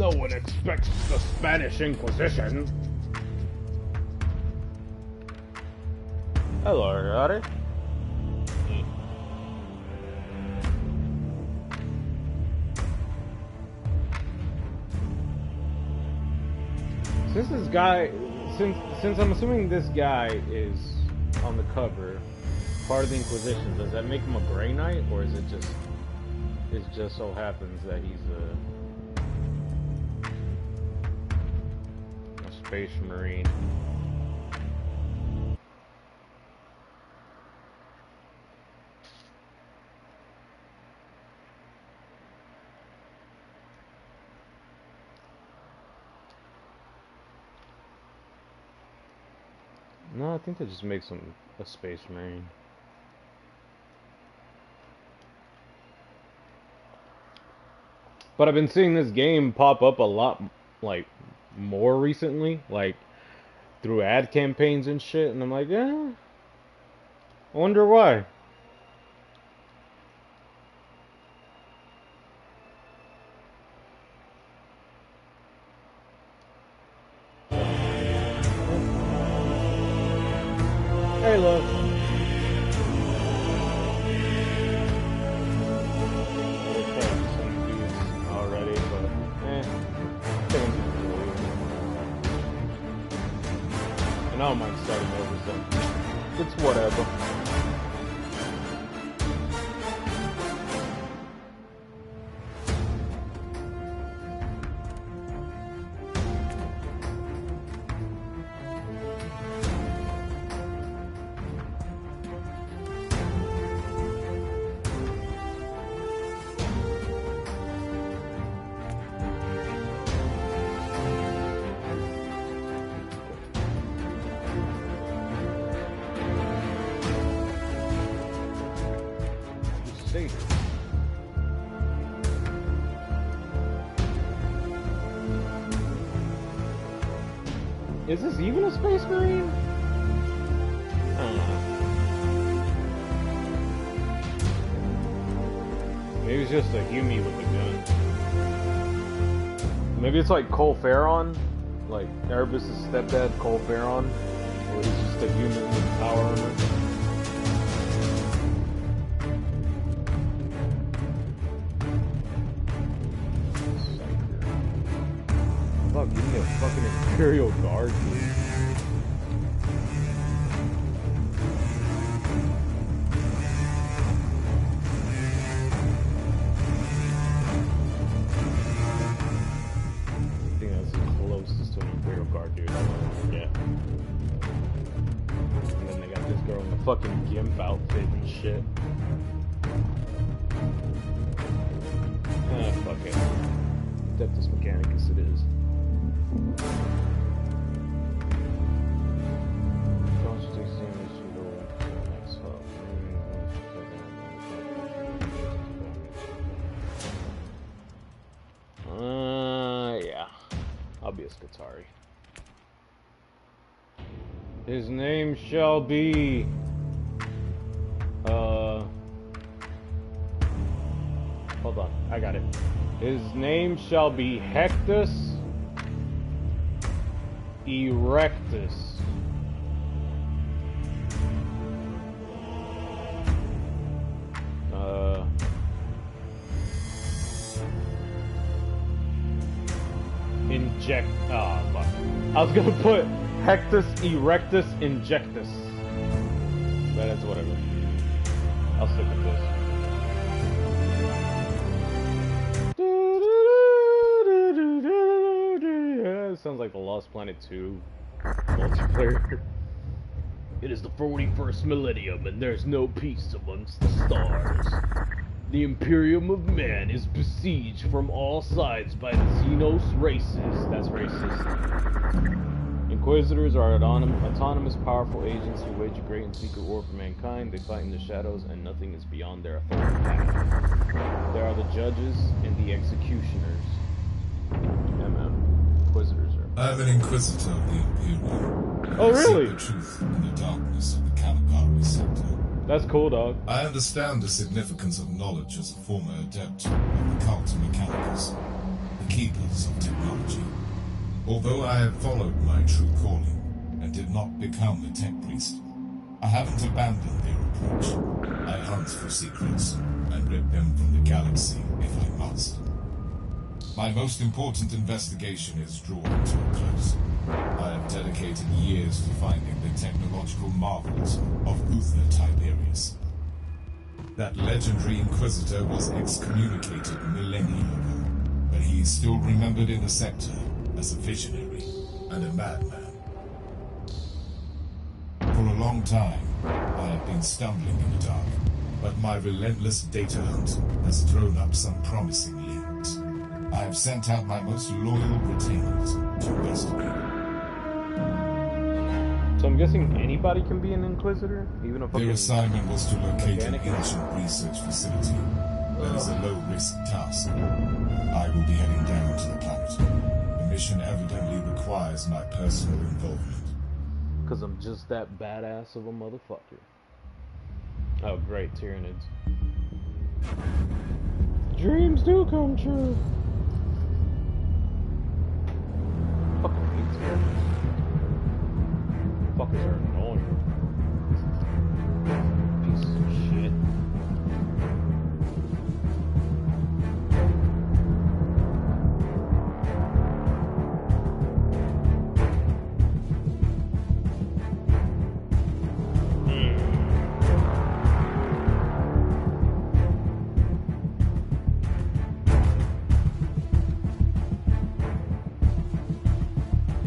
No one expects the Spanish Inquisition. Hello, Yarrick. Since this guy, since I'm assuming this guy is on the cover, part of the Inquisition, does that make him a Grey Knight, or is it just so happens that he's a Space Marine? No, I think that just makes him a Space Marine. But I've been seeing this game pop up a lot, like, more recently, like, through ad campaigns and shit, and I'm like, yeah, I wonder why. Hey, look. Already, but and I don't mind starting over, so it's whatever. Is this even a Space Marine? I don't know. Maybe it's just a Hume with a gun. Maybe it's like Cole Farron, like Erebus' stepdad, Cole Farron, where he's just a human with power armor. Fuck, give me a fucking Imperial Guard, dude. I think that's the closest to an Imperial Guard, dude. I don't forget. And then they got this girl in the fucking gimp outfit and shit. Ah, fuck it. Adeptus Mechanicus it is. Yeah. I'll be a Scutari. His name shall be... Hold on, I got it. His name shall be Hectus Erectus. Fuck. I was gonna put Hectus Erectus Injectus. But that's whatever. I'll stick with this. It sounds like the Lost Planet 2 multiplayer. It is the 41st millennium and there's no peace amongst the stars. The Imperium of Man is besieged from all sides by the Xenos races. That's racist. Inquisitors are autonomous, powerful agents who wage a great and secret war for mankind. They fight in the shadows and nothing is beyond their authority. There are the judges and the executioners. Inquisitors are... I am an Inquisitor of the Imperium. Oh, really? I seek the truth in the darkness of the Caligari sector. That's cool, dog. I understand the significance of knowledge as a former adept of the Cult Mechanicus. the keepers of technology. Although I have followed my true calling and did not become a tech priest, I haven't abandoned their approach. I hunt for secrets and rip them from the galaxy if I must. My most important investigation is drawing to a close. I have dedicated years to finding the technological marvels of Uther Tiberius. That legendary Inquisitor was excommunicated millennia ago, but he is still remembered in the sector as a visionary and a madman. For a long time, I have been stumbling in the dark, but my relentless data hunt has thrown up some promising leads. I have sent out my most loyal retainers to investigate. So I'm guessing anybody can be an Inquisitor? Even a fucking... Their assignment was to locate an ancient research facility. That is a low-risk task. I will be heading down to the planet. The mission evidently requires my personal involvement. Because I'm just that badass of a motherfucker. Oh, great, Tyranids. Dreams do come true. Fucking hate Tyranids. Fuckers are annoying. Pieces of shit.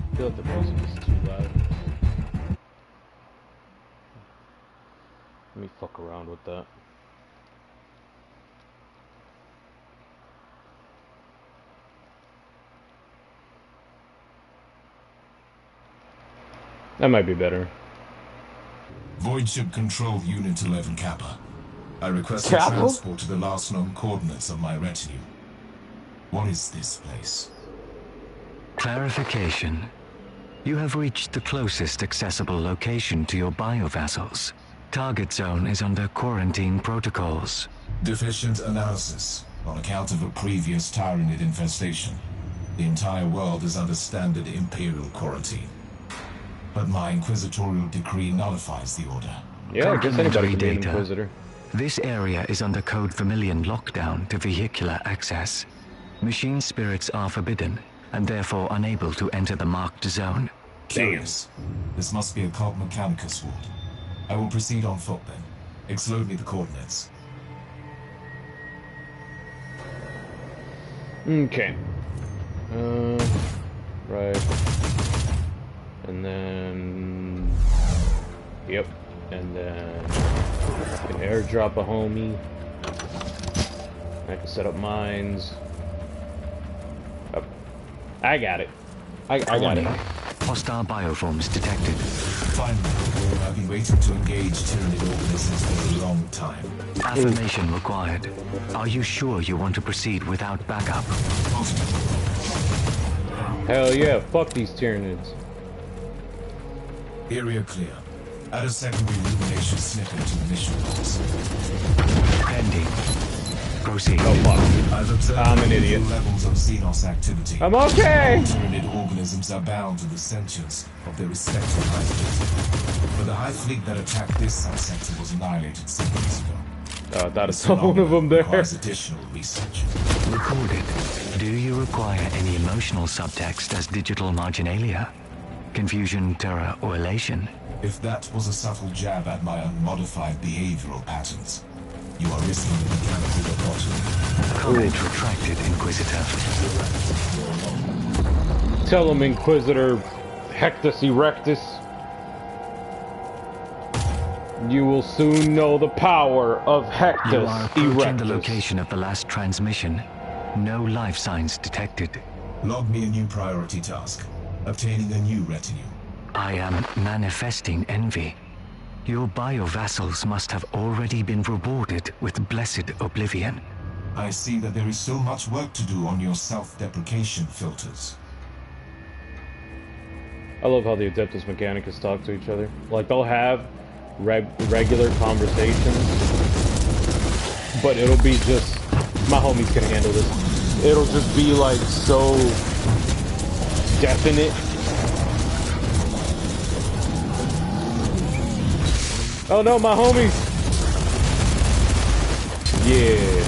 I feel like the music is too loud. Let me fuck around with that. That might be better. Void Ship Control Unit 11 Kappa. I request a Kappa? transport to the last known coordinates of my retinue. What is this place? Clarification. You have reached the closest accessible location to your biovessels. Target zone is under quarantine protocols. Deficient analysis on account of a previous Tyranid infestation. The entire world is under standard Imperial quarantine. But my Inquisitorial decree nullifies the order. Yeah, I guess anybody can be an Data. Inquisitor. This area is under Code Vermilion lockdown to vehicular access. Machine spirits are forbidden, and therefore unable to enter the marked zone. Curious. This must be a Cult Mechanicus ward. I will proceed on foot then. Explode me the coordinates. Okay. Right. And then... Yep. And then... I can airdrop a homie. I can set up mines. Oh. I got it. I got it. Hostile bioforms detected. Finally, I've been waiting to engage Tyranid organisms for a long time. Affirmation required. Are you sure you want to proceed without backup? Hell yeah, fuck these Tyranids. Area clear. Add a secondary illumination snippet to the mission logs. Pending. Proceed. Oh fuck. I've observed I'm an idiot. levels of Xenos activity. I'm okay! Tyranid organisms are bound to the sentience of their respective hive fleet. But the hive fleet that attacked this subsector was annihilated seconds ago. Oh, that is This one of them there. requires additional research. Recorded. Do you require any emotional subtext as digital marginalia? Confusion, terror, or elation? If that was a subtle jab at my unmodified behavioral patterns, you are risking the mechanical lobotomy. Comment retracted, Inquisitor. Tell him, Inquisitor Hectus Erectus. You will soon know the power of Hectus You are approaching the Erectus. location of the last transmission. No life signs detected. Log me a new priority task. Obtaining a new retinue. I am manifesting envy. Your biovassals must have already been rewarded with blessed oblivion. I see that there is still much work to do on your self-deprecation filters. I love how the Adeptus Mechanicus talk to each other. Like, they'll have regular conversations, but it'll be just, my homie's gonna handle this. it'll just be like so definite. Oh no, my homies! Yeah.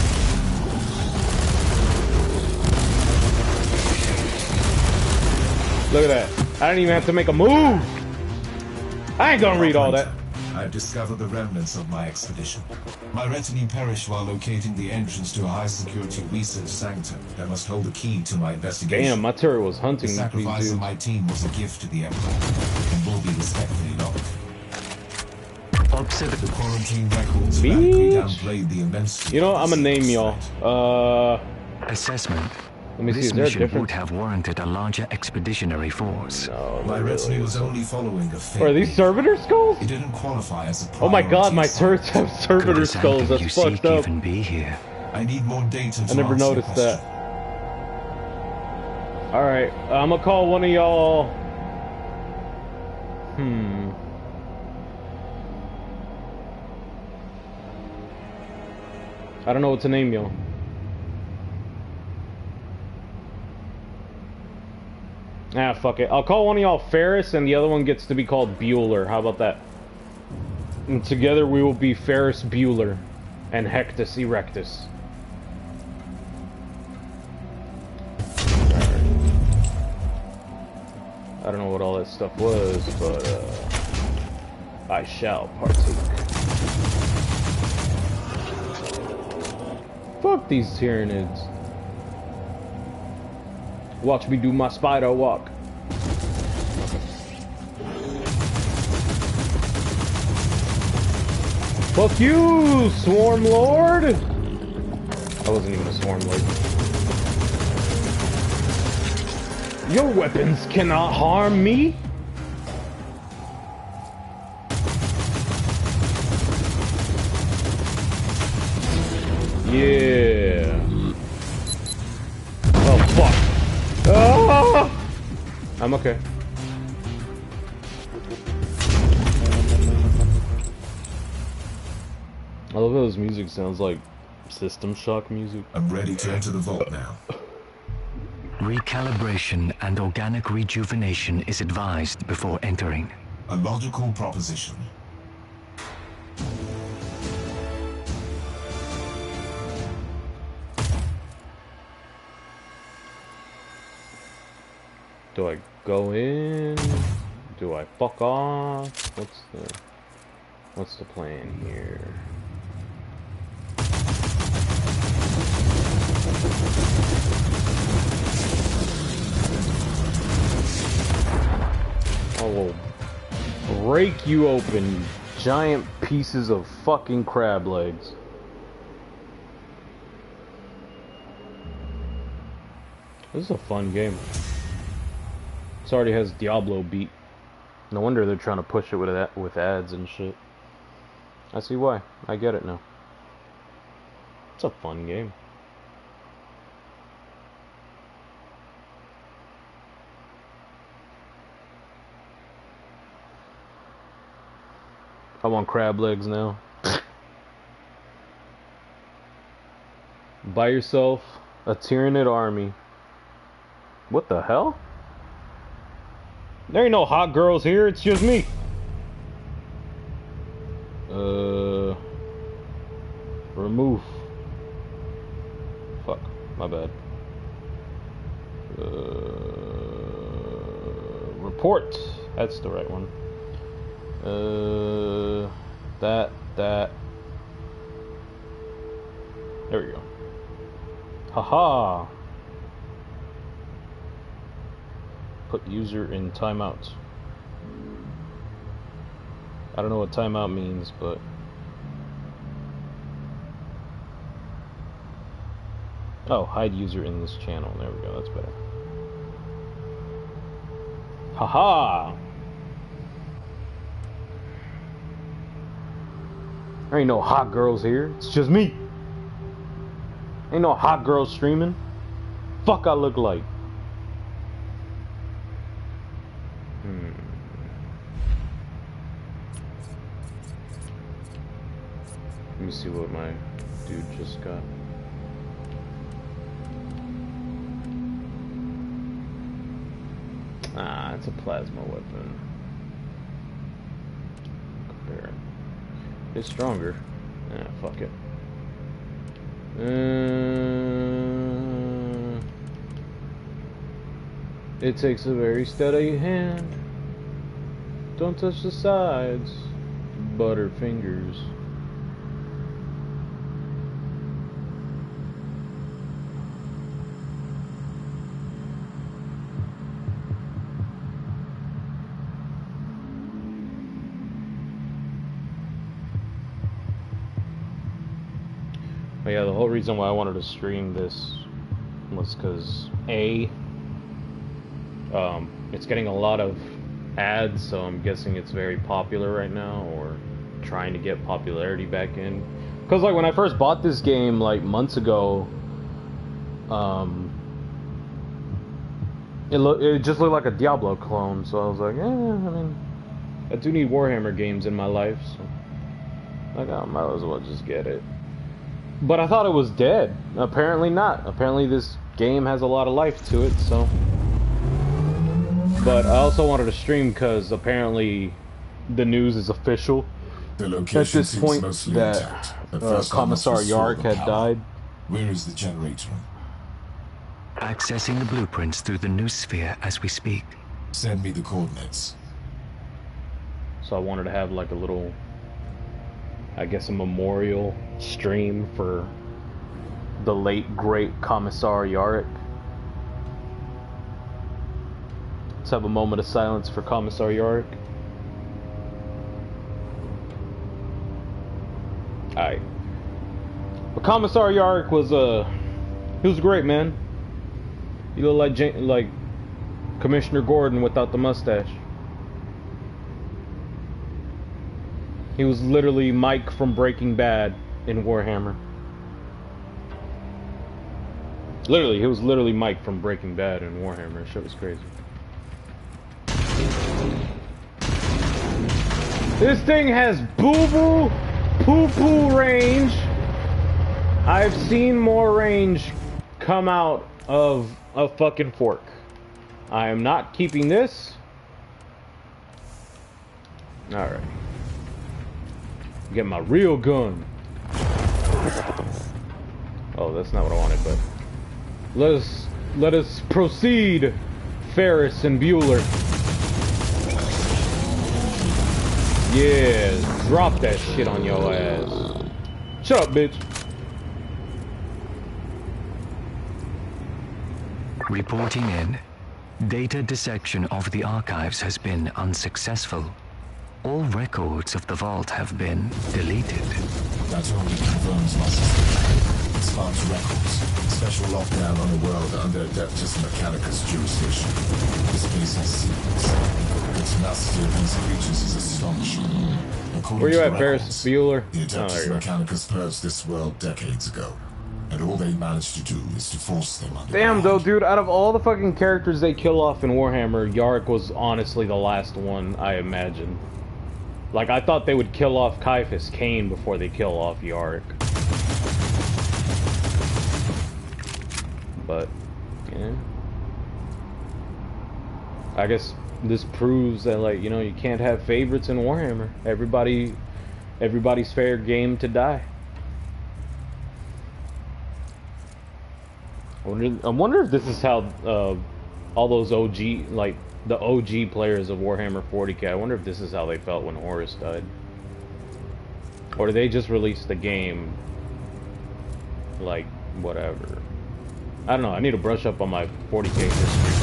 Look at that. I didn't even have to make a move! I ain't gonna read all that. I've discovered the remnants of my expedition. My retinue perished while locating the entrance to a high-security research sanctum that must hold the key to my investigation. Damn, my turret was hunting the sacrifice these of dudes. my team was a gift to the Empire, and will be respectfully logged. The quarantine records radically downplayed the immensity. You know, I'm gonna name y'all. Assessment. Let me see, This is there a mission difference? would have warranted a larger expeditionary force. No, My retinue was only following a fate. Are these servitor skulls? It didn't qualify as a Oh my god, my priority turrets have servitor Could the skulls. Sanctum you That's fucked seek up. even be here? I need more data to I never answer your noticed question. that. Alright, I'm gonna call one of y'all. I don't know what to name y'all. Ah, fuck it. I'll call one of y'all Ferris, and the other one gets to be called Bueller. How about that? And together we will be Ferris Bueller and Hectus Erectus. I don't know what all that stuff was, but I shall partake. Fuck these Tyranids. Watch me do my spider walk. Fuck you, Swarm Lord! I wasn't even a Swarm Lord. Your weapons cannot harm me! Yeah. Oh, fuck. Ah! I'm okay. I love how this music sounds like System Shock music. I'm ready to enter the vault now. Recalibration and organic rejuvenation is advised before entering. A logical proposition. Do I go in? Do I fuck off? What's the plan here? I will break you open, giant pieces of fucking crab legs. This is a fun game. This already has Diablo beat. No wonder they're trying to push it with ads and shit. I see why. I get it now. It's a fun game. I want crab legs now. Buy yourself a Tyranid army. What the hell? There ain't no hot girls here, it's just me. Remove. Fuck, my bad. Report. That's the right one. That. There we go. Haha. Put user in timeout. I don't know what timeout means, but oh, hide user in this channel. There we go, that's better. Haha! There ain't no hot girls here, it's just me. Ain't no hot girls streaming. Fuck I look like. Let me see what my dude just got. it's a plasma weapon. Compare. It's stronger. Ah, fuck it. It takes a very steady hand. Don't touch the sides. Butterfingers. But yeah, the whole reason why I wanted to stream this was because it's getting a lot of ads, so I'm guessing it's very popular right now, or trying to get popularity back in. Because like when I first bought this game like months ago, it just looked like a Diablo clone, so I was like, I mean, I do need Warhammer games in my life, so like I might as well just get it. But I thought it was dead. Apparently not. Apparently this game has a lot of life to it, so. But I also wanted to stream because apparently the news is official at this point that Commissar Yarrick had died. Where is the generator? Accessing the blueprints through the new sphere as we speak. Send me the coordinates. So I wanted to have like a little, I guess, a memorial stream for the late great Commissar Yarrick. Let's have a moment of silence for Commissar Yarrick. Alright. But Commissar Yarrick was he was great, man. He looked like Commissioner Gordon without the mustache. He was literally Mike from Breaking Bad in Warhammer. Literally, he was literally Mike from Breaking Bad in Warhammer. Shit was crazy. This thing has boo-boo, poo-poo range. I've seen more range come out of a fucking fork. I am not keeping this. Alright. Get my real gun. Oh, that's not what I wanted, but let us proceed, Ferris and Bueller. Yeah, drop that shit on your ass. Shut up, bitch. Reporting in. Data dissection of the archives has been unsuccessful. All records of the vault have been deleted. That only confirms my suspicion. It sparks records. Special lockdown on the world under Adeptus Mechanicus jurisdiction. This place has secrets. The tenacity of these creatures is astonishing. According Where you to at, the Ferris records, Bueller? The Adeptus Oh, Mechanicus purged this world decades ago. And all they managed to do is to force them under. Damn, though, dude, out of all the fucking characters they kill off in Warhammer, Yarrick was honestly the last one, I imagine. Like, I thought they would kill off Caiaphas Cain before they kill off Yarrick. But, yeah. I guess this proves that, like, you know, you can't have favorites in Warhammer. Everybody's fair game to die. I wonder if this is how all those OG, like, the OG players of Warhammer 40k, I wonder if this is how they felt when Horus died. Or did they just release the game, like, whatever. I don't know, I need to brush up on my 40k history.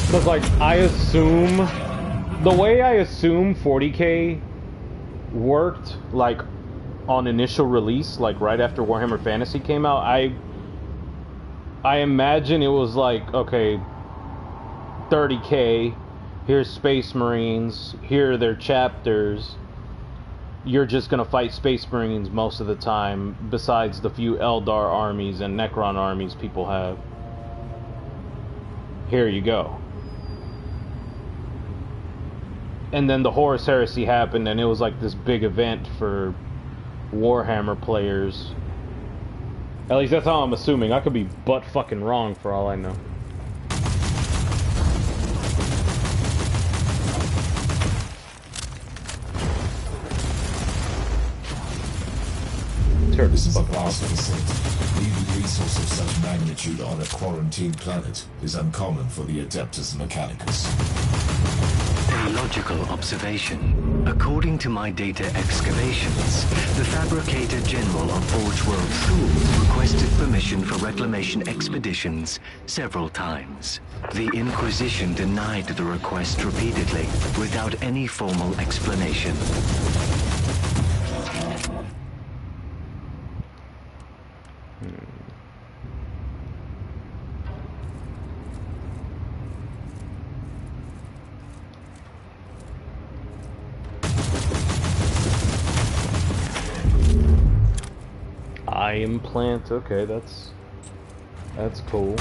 Because, like, I assume, the way I assume 40k worked, like, on initial release, like, right after Warhammer Fantasy came out, I imagine it was like, okay, 30k, here's Space Marines, here are their chapters, you're just gonna fight Space Marines most of the time, besides the few Eldar armies and Necron armies people have. Here you go. And then the Horus Heresy happened, and it was like this big event for Warhammer players. At least that's how I'm assuming. I could be butt fucking wrong for all I know. This is a vast facility. Leaving resource of such magnitude on a quarantine planet is uncommon for the Adeptus Mechanicus. A logical observation. According to my data excavations, the Fabricator General of Forge World Thule requested permission for reclamation expeditions several times. The Inquisition denied the request repeatedly, without any formal explanation. Eye implant, okay, that's cool.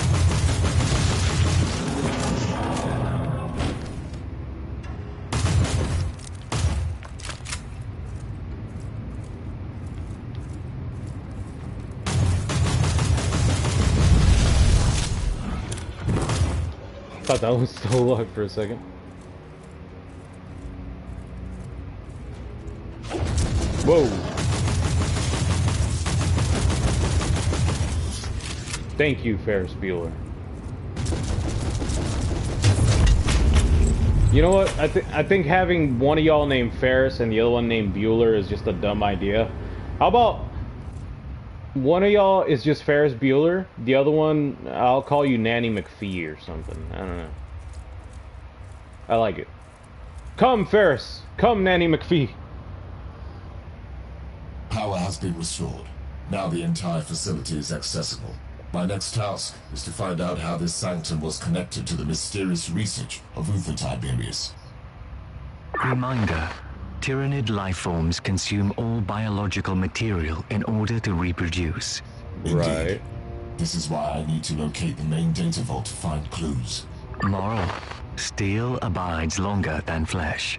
Thought that was still locked for a second. Whoa. Thank you, Ferris Bueller. You know what? I think having one of y'all named Ferris and the other one named Bueller is just a dumb idea. How about one of y'all is just Ferris Bueller, the other one I'll call you Nanny McPhee or something. I don't know. I like it. Come, Ferris. Come, Nanny McPhee. Power has been restored. Now the entire facility is accessible. My next task is to find out how this sanctum was connected to the mysterious research of Uther Tiberius. Reminder. Tyrannid lifeforms consume all biological material in order to reproduce. Indeed. Right. This is why I need to locate the main data vault to find clues. Moral. Steel abides longer than flesh.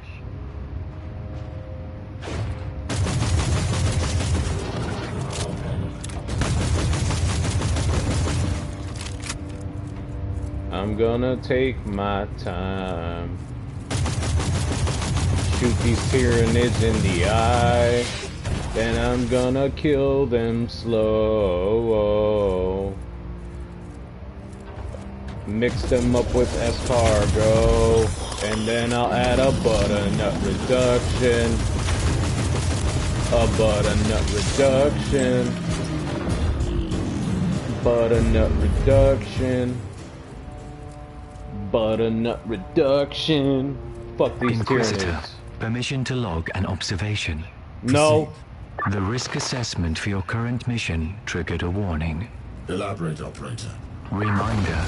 I'm gonna take my time. Shoot these Tyrannids in the eye. Then I'm gonna kill them slow. Mix them up with escargot. And then I'll add a butternut reduction. A butternut reduction. Butternut reduction. Butternut reduction. Fuck these Inquisitor, Tyrannids. permission to log an observation. No. The risk assessment for your current mission triggered a warning. Elaborate, operator. Reminder.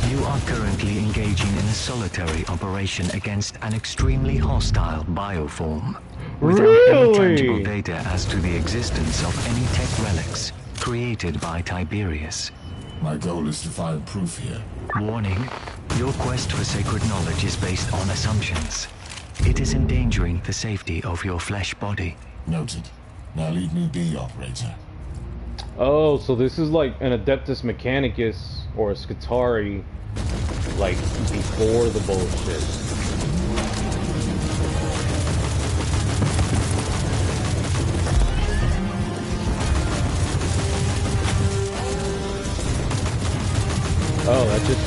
You are currently engaging in a solitary operation against an extremely hostile bioform. Without any tangible data as to the existence of any tech relics created by Tiberius. My goal is to find proof here. Warning. Your quest for sacred knowledge is based on assumptions. It is endangering the safety of your flesh body. Noted. Now leave me be, operator. Oh, so this is like an Adeptus Mechanicus or a Scutari, like before the bullshit. Oh, that just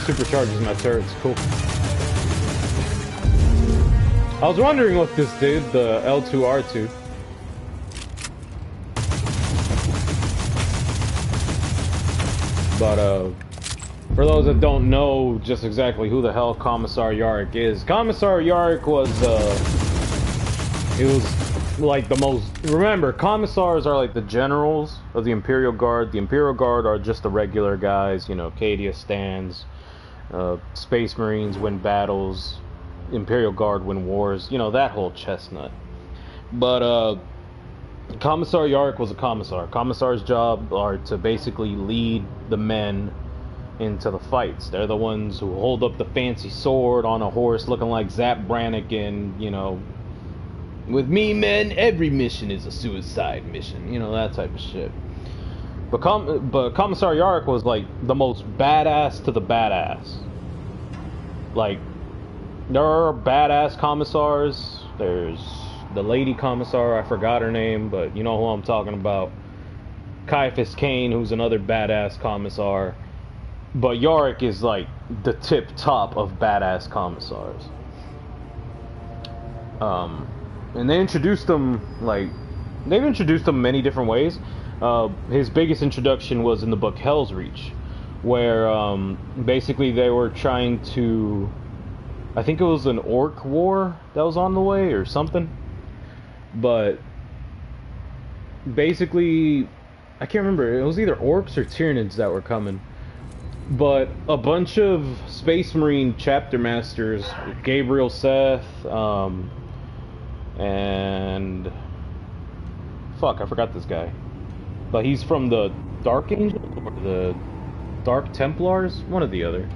supercharges my turrets. Cool. I was wondering what this did, the L2R2. But, for those that don't know just exactly who the hell Commissar Yarrick is, Commissar Yarrick was, it was like the most... Remember, Commissars are like the generals of the Imperial Guard. The Imperial Guard are just the regular guys, you know, Cadia stands, Space Marines win battles, Imperial Guard win wars, you know, that whole chestnut. But, Commissar Yarrick was a commissar. Commissar's job are to basically lead the men into the fights. They're the ones who hold up the fancy sword on a horse looking like Zap Brannigan, you know, with me, men, every mission is a suicide mission, you know, that type of shit. But Commissar Yarrick was like the most badass to the badass. Like, there are badass commissars. There's the lady commissar, I forgot her name, but you know who I'm talking about. Caiaphas Cain, who's another badass commissar. But Yarrick is like the tip top of badass commissars. And they introduced him, like, they've introduced him many different ways. His biggest introduction was in the book Hell's Reach, where basically they were trying to, I think it was an orc war that was on the way or something. But basically, I can't remember, it was either orcs or Tyranids that were coming. But a bunch of Space Marine chapter masters, Gabriel Seth, and fuck, I forgot this guy. But he's from the Dark Angel or the Dark Templars, one or the other.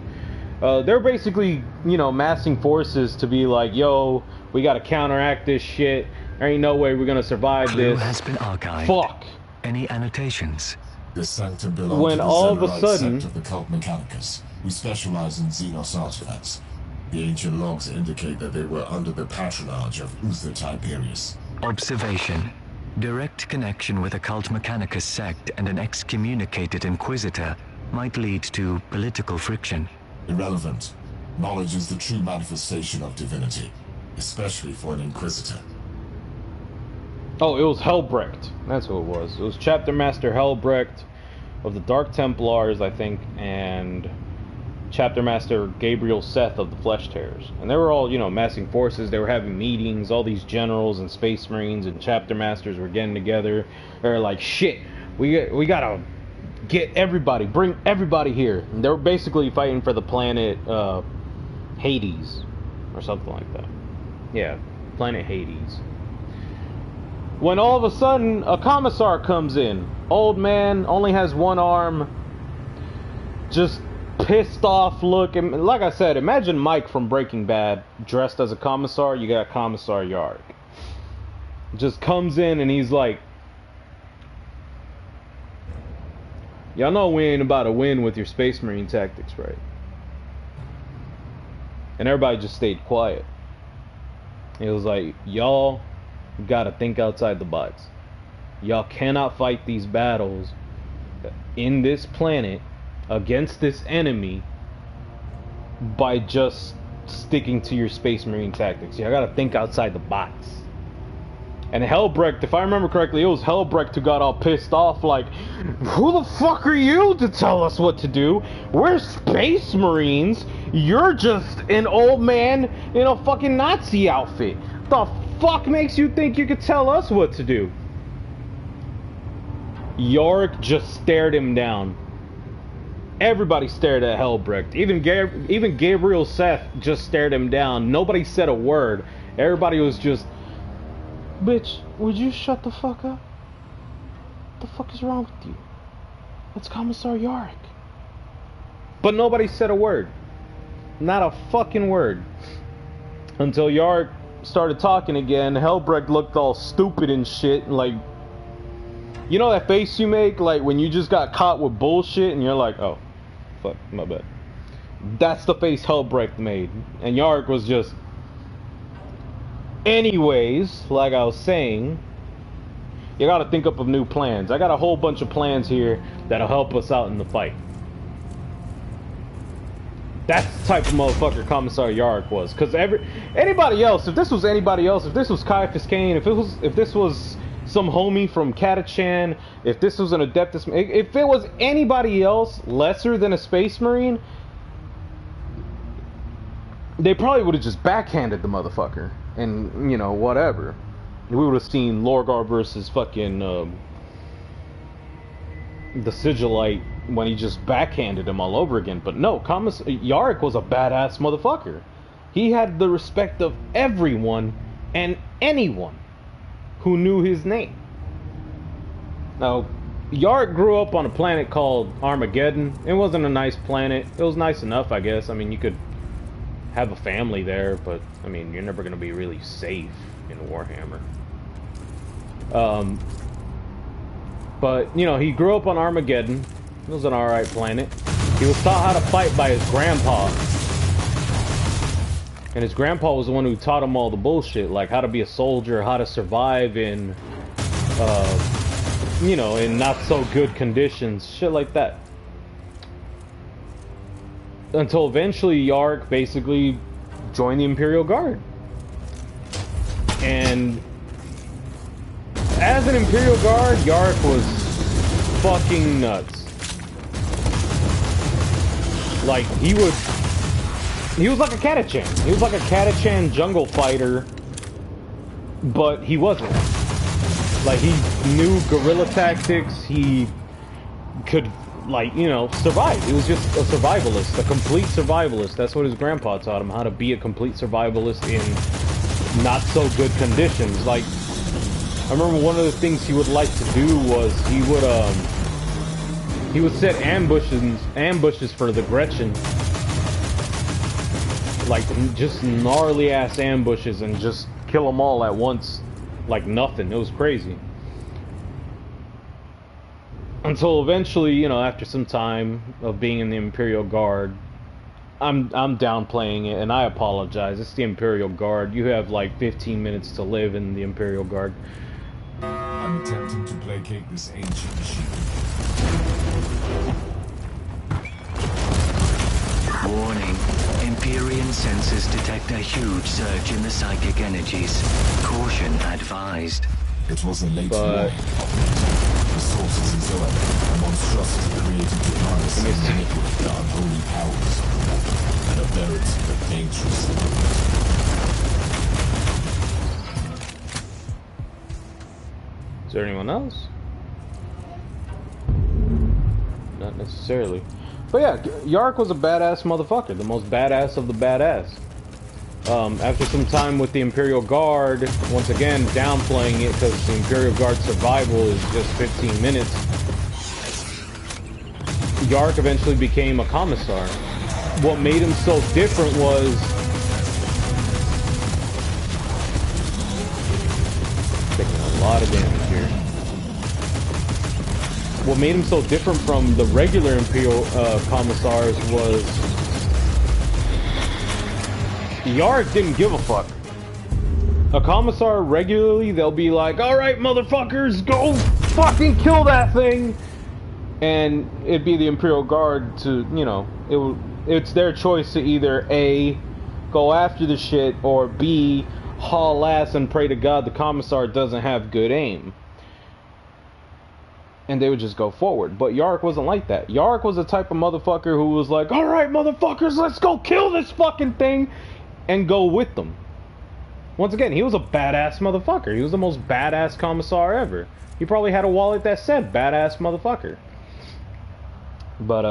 They're basically, you know, massing forces to be like, yo, we gotta counteract this shit. There ain't no way we're gonna survive Clue this. has been archived. Fuck. Any annotations? This sanctum belongs When to the all of a Xenolite sudden- sect of the cult Mechanicus. We specialize in Xenos artifacts. The ancient logs indicate that they were under the patronage of Uther Tiberius. Observation. Direct connection with a cult Mechanicus sect and an excommunicated Inquisitor might lead to political friction. Irrelevant. Knowledge is the true manifestation of divinity, especially for an Inquisitor. Oh, it was Helbrecht. That's who it was. It was Chapter Master Helbrecht of the Dark Templars, I think, and Chapter Master Gabriel Seth of the Flesh Tearers. And they were all, you know, massing forces. They were having meetings. All these generals and Space Marines and Chapter Masters were getting together. They were like, shit, we gotta get everybody, bring everybody here. And they were basically fighting for the planet Hades or something like that. Yeah, planet Hades. When all of a sudden a commissar comes in, old man, only has one arm, just pissed off look. And like I said, imagine Mike from Breaking Bad dressed as a commissar. You got Commissar Yarrick. Just comes in and he's like, y'all know we ain't about to win with your Space Marine tactics, right? And everybody just stayed quiet. It was like, y'all gotta think outside the box. Y'all cannot fight these battles in this planet against this enemy by just sticking to your Space Marine tactics. Y'all gotta think outside the box. And Helbrecht, if I remember correctly, it was Helbrecht who got all pissed off, like, who the fuck are you to tell us what to do? We're Space Marines. You're just an old man in a fucking Nazi outfit. The fuck makes you think you could tell us what to do? Yarrick just stared him down. Everybody stared at Helbrecht. Even Gabriel Seth just stared him down. Nobody said a word. Everybody was just, bitch, would you shut the fuck up? What the fuck is wrong with you? That's Commissar Yarrick. But nobody said a word. Not a fucking word. Until Yarrick started talking again. Helbrecht looked all stupid and shit, like, you know that face you make, like when you just got caught with bullshit and you're like, oh, fuck, my bad. That's the face Helbrecht made. And Yarrick was just, anyways, like I was saying, you gotta think up of new plans. I got a whole bunch of plans here that'll help us out in the fight. That's the type of motherfucker Commissar Yarrick was. Cause anybody else, if this was anybody else, if this was Caiaphas Cain, if this was some homie from Catachan, if this was an Adeptus, if it was anybody else lesser than a Space Marine, they probably would have just backhanded the motherfucker. And, you know, whatever. We would have seen Lorgar versus fucking the Sigilite when he just backhanded him all over again. But no, Yarrick was a badass motherfucker. He had the respect of everyone and anyone who knew his name. Now, Yarrick grew up on a planet called Armageddon. It wasn't a nice planet. It was nice enough, I guess. I mean, you could have a family there, but I mean, you're never going to be really safe in Warhammer. But, you know, he grew up on Armageddon. It was an alright planet. He was taught how to fight by his grandpa. And his grandpa was the one who taught him all the bullshit, like how to be a soldier, how to survive in you know, in not so good conditions, shit like that. Until eventually Yarrick basically joined the Imperial Guard. And as an Imperial Guard, Yarrick was fucking nuts. Like, he was like a Catachan. He was like a Catachan jungle fighter, but he wasn't. Like, he knew guerrilla tactics, he could, like, you know, survive. He was just a survivalist, a complete survivalist. That's what his grandpa taught him, how to be a complete survivalist in not so good conditions. Like, I remember one of the things he would like to do was he would set ambushes for the Gretchen. Like, just gnarly ass ambushes and just kill them all at once like nothing. It was crazy. Until eventually, you know, after some time of being in the Imperial Guard, I'm downplaying it, and I apologize. It's the Imperial Guard. You have like 15 minutes to live in the Imperial Guard. I'm attempting to placate this ancient machine. Warning. Empyrean sensors detect a huge surge in the psychic energies. Caution advised. It was a late warning. The sources in Zoan, a monstrosity created to harness and manipulate the unholy powers of the Warhammer, and a very dangerous element. Is there anyone else? Not necessarily. But yeah, Yarrick was a badass motherfucker, the most badass of the badass. After some time with the Imperial Guard, once again downplaying it because the Imperial Guard survival is just 15 minutes, Yarrick eventually became a Commissar. What made him so different was taking a lot of damage here. What made him so different from the regular Imperial Commissars was Yarrick didn't give a fuck. A Commissar regularly, they'll be like, alright motherfuckers, go fucking kill that thing! And it'd be the Imperial Guard to, you know, it's their choice to either A, go after the shit, or B, haul ass and pray to God the Commissar doesn't have good aim. And they would just go forward. But Yarrick wasn't like that. Yarrick was the type of motherfucker who was like, alright motherfuckers, let's go kill this fucking thing! And go with them. Once again, he was a badass motherfucker. He was the most badass Commissar ever. He probably had a wallet that said badass motherfucker. But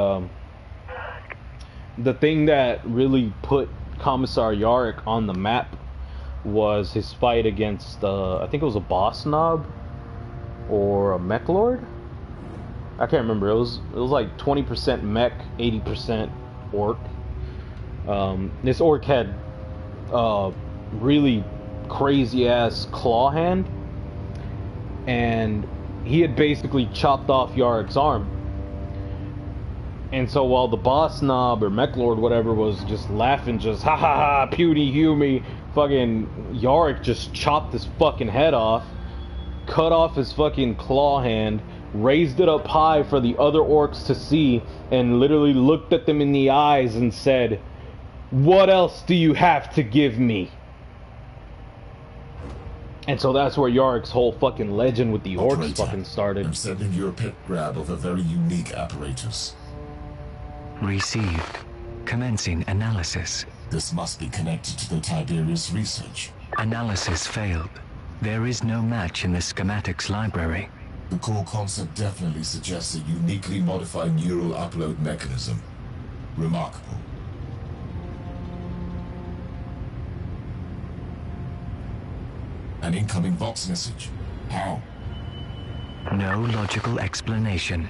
the thing that really put Commissar Yarrick on the map was his fight against I think it was a boss knob or a mech lord. I can't remember. It was like 20% mech, 80% orc. This orc had really crazy ass claw hand, and he had basically chopped off Yarrick's arm. And so while the boss knob or mech lord whatever was just laughing, just ha ha ha, puny Hume, fucking Yarrick just chopped his fucking head off, cut off his fucking claw hand, raised it up high for the other orcs to see, and literally looked at them in the eyes and said, "What else do you have to give me?" And so that's where Yarrick's whole fucking legend with the orcs Operator, fucking started. I'm sending you a pit grab of a very unique apparatus. Received. Commencing analysis. This must be connected to the Tiberius research. Analysis failed. There is no match in the schematics library. The core concept definitely suggests a uniquely modified neural upload mechanism. Remarkable. An incoming Vox message. How? No logical explanation.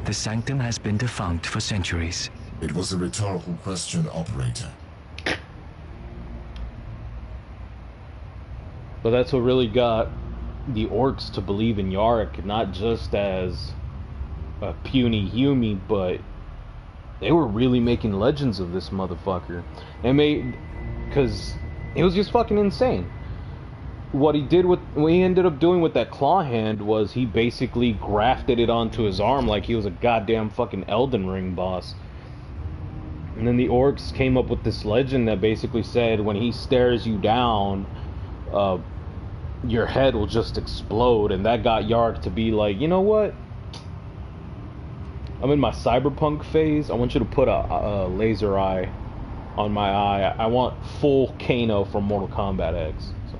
The sanctum has been defunct for centuries. It was a rhetorical question, operator. But that's what really got the orcs to believe in Yarrick, not just as a puny Hume, but they were really making legends of this motherfucker. Because it was just fucking insane. what he ended up doing with that claw hand was he basically grafted it onto his arm like he was a goddamn fucking Elden Ring boss. And then the orcs came up with this legend that basically said when he stares you down, your head will just explode, and that got Yarrick to be like, you know what? I'm in my cyberpunk phase. I want you to put a laser eye on my eye. I want full Kano from Mortal Kombat X. So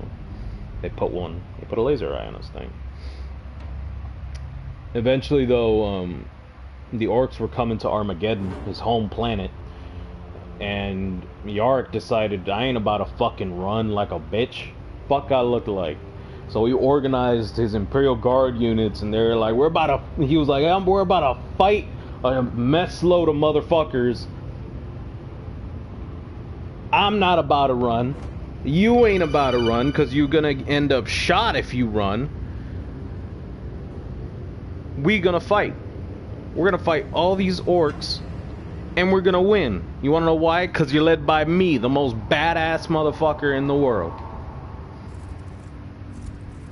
they put a laser eye on this thing. Eventually, though, the orcs were coming to Armageddon, his home planet, and Yarrick decided, I ain't about to fucking run like a bitch. Fuck I look like. So he organized his Imperial Guard units, and they're like, we're about to fight a mess load of motherfuckers. I'm not about to run. You ain't about to run, because you're gonna end up shot if you run. We gonna fight. We're gonna fight all these orcs, and we're gonna win. You wanna know why? Because you're led by me, the most badass motherfucker in the world.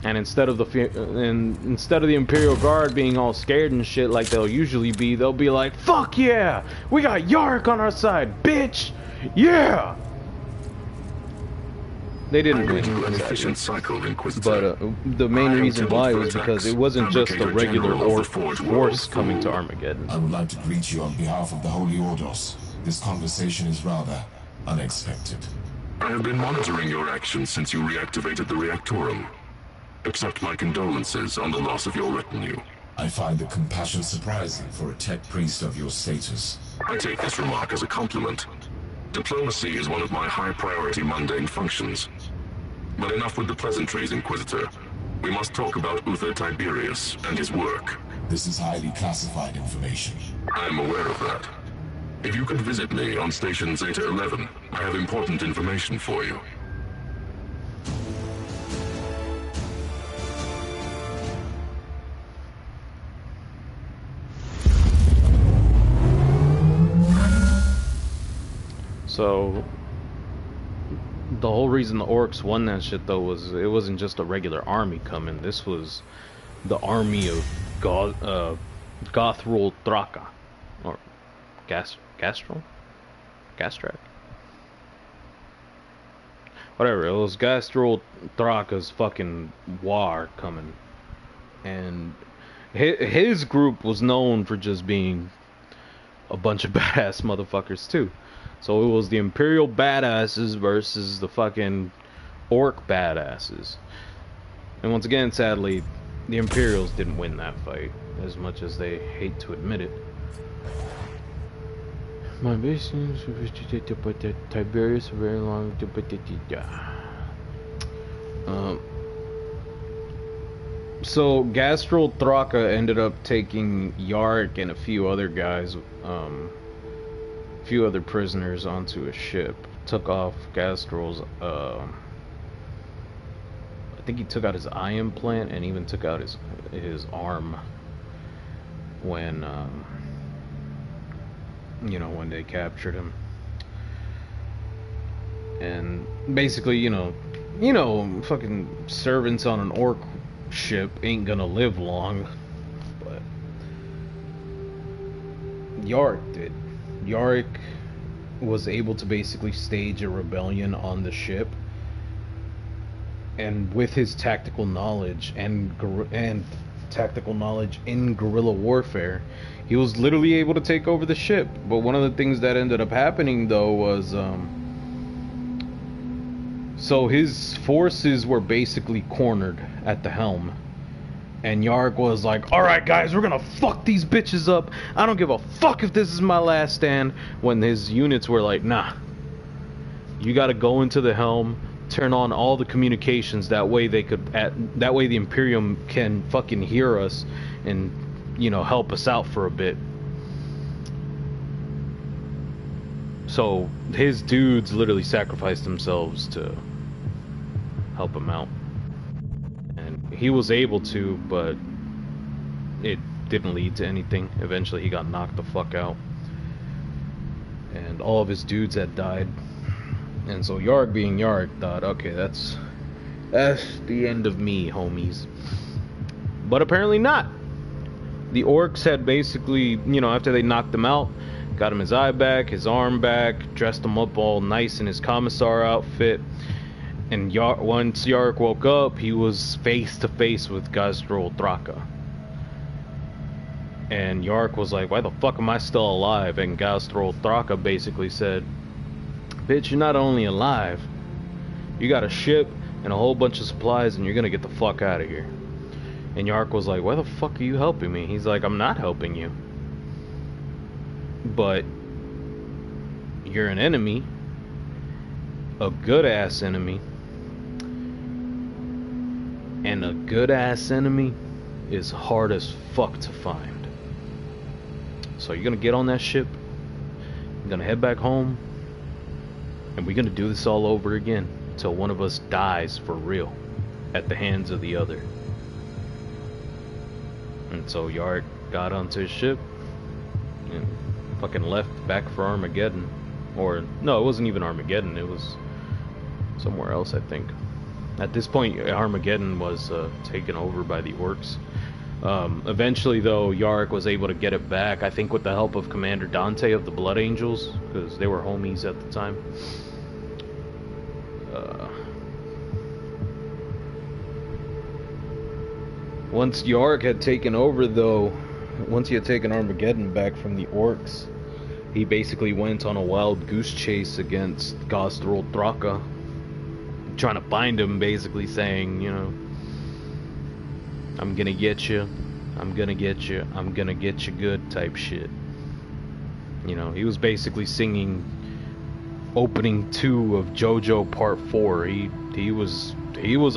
And instead of the Imperial Guard being all scared and shit like they'll usually be, they'll be like, fuck yeah! We got Yarrick on our side, bitch! Yeah! They didn't win, an efficient cycle, Inquisitor. but the main reason why was because it wasn't just a regular orc force coming to Armageddon. I would like to greet you on behalf of the Holy Ordos. This conversation is rather unexpected. I have been monitoring your actions since you reactivated the Reactorum. Accept my condolences on the loss of your retinue. I find the compassion surprising for a tech priest of your status. I take this remark as a compliment. Diplomacy is one of my high-priority mundane functions. But enough with the pleasantries, Inquisitor. We must talk about Uther Tiberius and his work. This is highly classified information. I am aware of that. If you could visit me on Station Zeta 11, I have important information for you. So, the whole reason the orcs won that shit, though, was it wasn't just a regular army coming. This was the army of Gothrul Thraka. Or Gastral? Gastrak? Whatever, it was Gastral Thraka's fucking war coming. And his group was known for just being a bunch of badass motherfuckers, too. So it was the Imperial badasses versus the fucking orc badasses. And once again, sadly, the Imperials didn't win that fight, as much as they hate to admit it. My business was Tiberius very long. So Gastral Thraka ended up taking Yarrick and a few other guys, few other prisoners onto a ship. Took off Gastral's I think he took out his eye implant and even took out his arm when you know, when they captured him. And basically, you know, fucking servants on an orc ship ain't gonna live long, but Yarrick did. Yarrick was able to basically stage a rebellion on the ship, and with his tactical knowledge and tactical knowledge in guerrilla warfare, he was literally able to take over the ship. But one of the things that ended up happening, though, was so his forces were basically cornered at the helm. And Yarrick was like, alright guys, we're gonna fuck these bitches up. I don't give a fuck if this is my last stand. When his units were like, nah. You gotta go into the helm, turn on all the communications, that way they could, that way the Imperium can fucking hear us and, you know, help us out for a bit. So his dudes literally sacrificed themselves to help him out. He was able to, but it didn't lead to anything. Eventually he got knocked the fuck out, and all of his dudes had died. And so Yarrick, being Yarrick, thought, okay, that's That's the end of me, homies. But apparently not. The orcs had basically, after they knocked him out, got him his eye back, his arm back, dressed him up all nice in his commissar outfit. And once Yarrick woke up, he was face to face with Gazdrol Thraka. And Yarrick was like, why the fuck am I still alive? And Gazdrol Thraka basically said, bitch, you're not only alive, you got a ship and a whole bunch of supplies, and you're gonna get the fuck out of here. And Yarrick was like, why the fuck are you helping me? He's like, I'm not helping you. But you're an enemy. A good ass enemy. And a good ass enemy is hard as fuck to find. So you're gonna get on that ship. You're gonna head back home. And we're gonna do this all over again. Until one of us dies for real at the hands of the other. And so Yarrick got onto his ship and fucking left back for Armageddon. Or no, it wasn't even Armageddon, it was somewhere else, I think. At this point, Armageddon was taken over by the orcs. Eventually though, Yarrick was able to get it back, I think with the help of Commander Dante of the Blood Angels, because they were homies at the time. Once Yarrick had taken over though, once he had taken Armageddon back from the orcs, he basically went on a wild goose chase against Gazdrol Thraka, trying to find him, basically saying, I'm gonna get you, I'm gonna get you, I'm gonna get you good type shit. He was basically singing opening 2 of JoJo Part 4. He was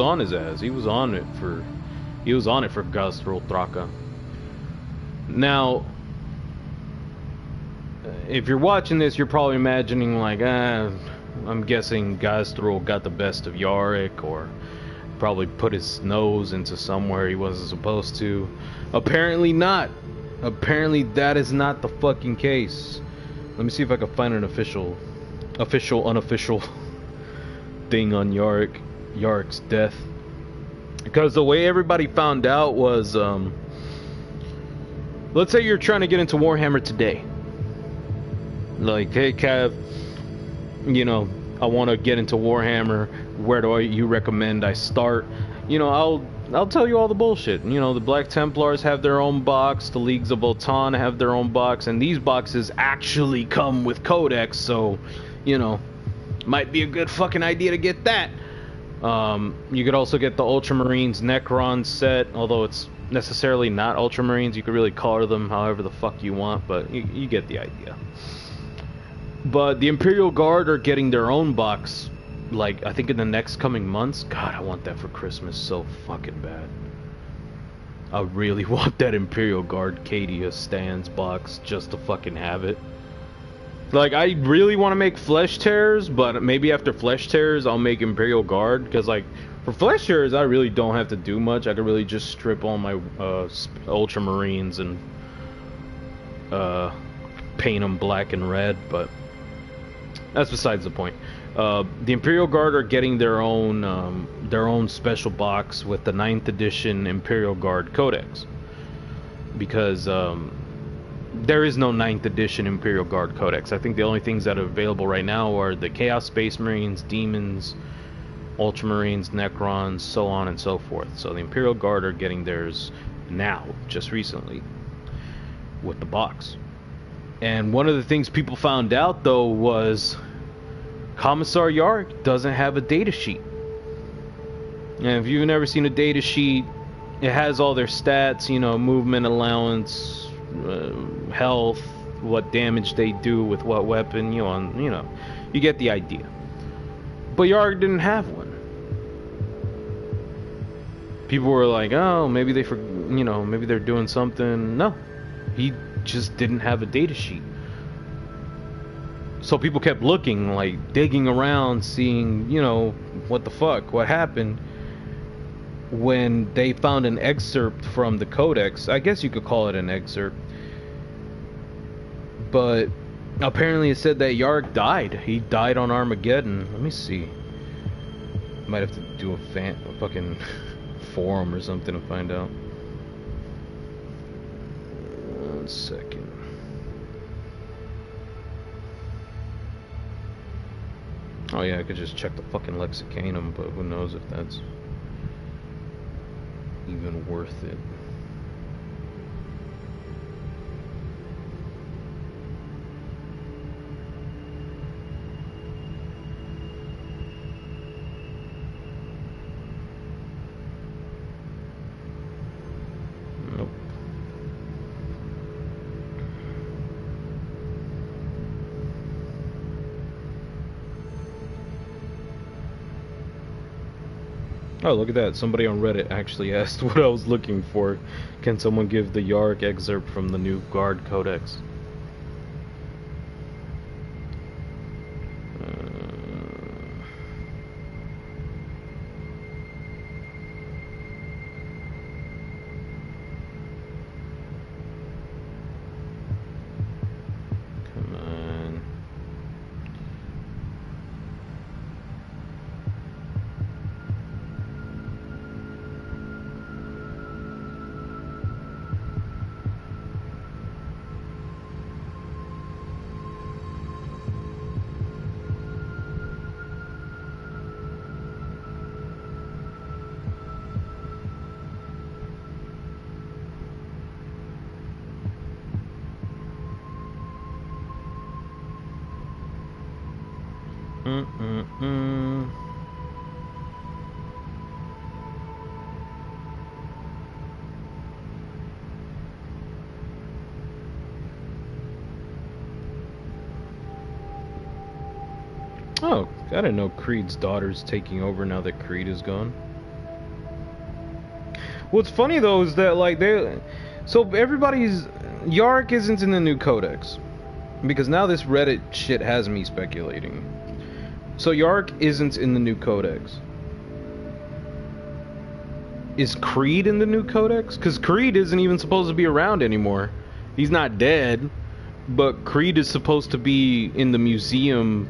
on his ass. He was on it for Gazdrol Thraka. Now, if you're watching this, you're probably imagining like, I'm guessing Gazdrol got the best of Yarrick, or probably put his nose into somewhere he wasn't supposed to. Apparently not. Apparently that is not the fucking case. Let me see if I can find an official, unofficial thing on Yarrick's death. Because the way everybody found out was, let's say you're trying to get into Warhammer today. Like, hey Cav, I want to get into Warhammer. Where do you recommend I start? I'll tell you all the bullshit. The Black Templars have their own box, the Leagues of Votann have their own box, and these boxes actually come with codex, so, might be a good fucking idea to get that. You could also get the Ultramarines Necron set, although it's necessarily not Ultramarines. You could really color them however the fuck you want, but you get the idea. But the Imperial Guard are getting their own box, like, I think in the next coming months. God, I want that for Christmas so fucking bad. I really want that Imperial Guard Cadia Stands box just to fucking have it. Like, I really want to make Flesh Tearers, but maybe after Flesh Tearers I'll make Imperial Guard, because like for Flesh Tearers I really don't have to do much. I could really just strip all my Ultramarines and paint them black and red, but that's besides the point. The Imperial Guard are getting their own special box with the 9th edition Imperial Guard Codex, because there is no 9th edition Imperial Guard Codex. I think the only things that are available right now are the Chaos Space Marines, Demons, Ultramarines, Necrons, so on and so forth. So the Imperial Guard are getting theirs now, just recently, with the box. And one of the things people found out though was Commissar Yarrick doesn't have a data sheet. And if you've never seen a data sheet, it has all their stats, movement allowance, health, what damage they do with what weapon, you get the idea. But Yarrick didn't have one. People were like, oh, maybe maybe they're doing something. No, he just didn't have a data sheet. So people kept looking, like digging around, seeing, what the fuck, what happened. When they found an excerpt from the codex, I guess you could call it an excerpt, but apparently it said that Yarrick died. He died on Armageddon. Let me see. Might have to do a fucking forum or something to find out. 1 second. Oh yeah, I could just check the fucking Lexicanum, but who knows if that's even worth it. Nope. Oh, look at that. Somebody on Reddit actually asked what I was looking for. Can someone give the Yarrick excerpt from the new Guard Codex? Come on. Oh, I didn't know Creed's daughter's taking over now that Creed is gone. What's funny though is that like so everybody's Yarrick isn't in the new codex because now this Reddit shit has me speculating. So Yarrick isn't in the new codex. Is Creed in the new codex? Because Creed isn't even supposed to be around anymore. He's not dead, but Creed is supposed to be in the museum